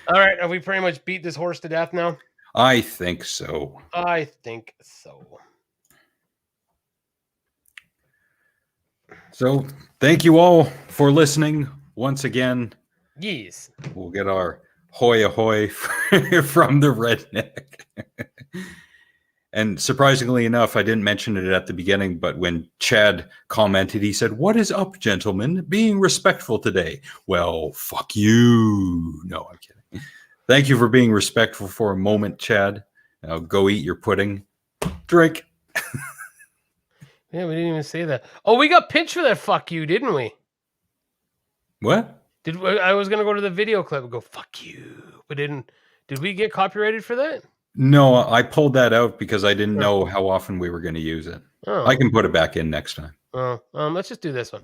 All right. Have we pretty much beat this horse to death now? I think so. I think so. So thank you all for listening once again. Yes. We'll get our hoy ahoy from the redneck. And surprisingly enough, I didn't mention it at the beginning, but when Chad commented, he said, "What is up, gentlemen? Being respectful today." Well, fuck you. No, I'm kidding. Thank you for being respectful for a moment, Chad. Now go eat your pudding. Drink. Yeah, we didn't even say that. Oh, we got pinched for that fuck you, didn't we? What? I was gonna go to the video clip and go fuck you, but did we get copyrighted for that? No, I pulled that out because I didn't know how often we were going to use it. Oh. I can put it back in next time. Oh, let's just do this one.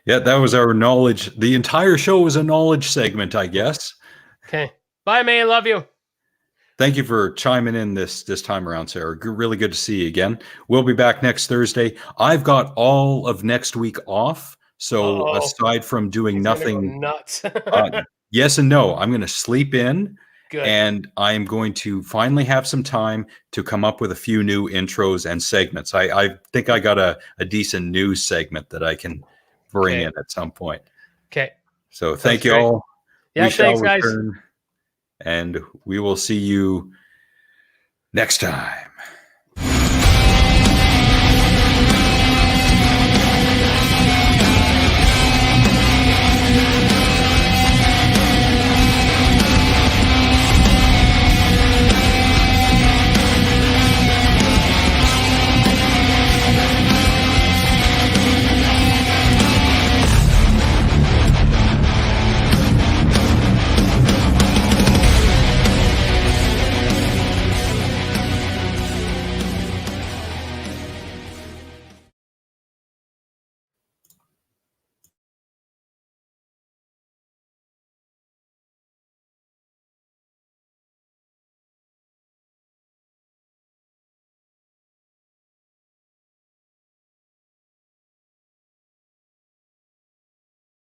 Yeah, that was our knowledge. The entire show was a knowledge segment, I guess. Okay. Bye, May. Love you. Thank you for chiming in this time around, Sarah. Really good to see you again. We'll be back next Thursday. I've got all of next week off. So aside from doing nothing, nuts. Yes and no. I'm going to sleep in. Good. And I'm going to finally have some time to come up with a few new intros and segments. I think I got a decent news segment that I can bring in at some point. Okay. So thank you all. Yeah, thanks, guys. And we will see you next time.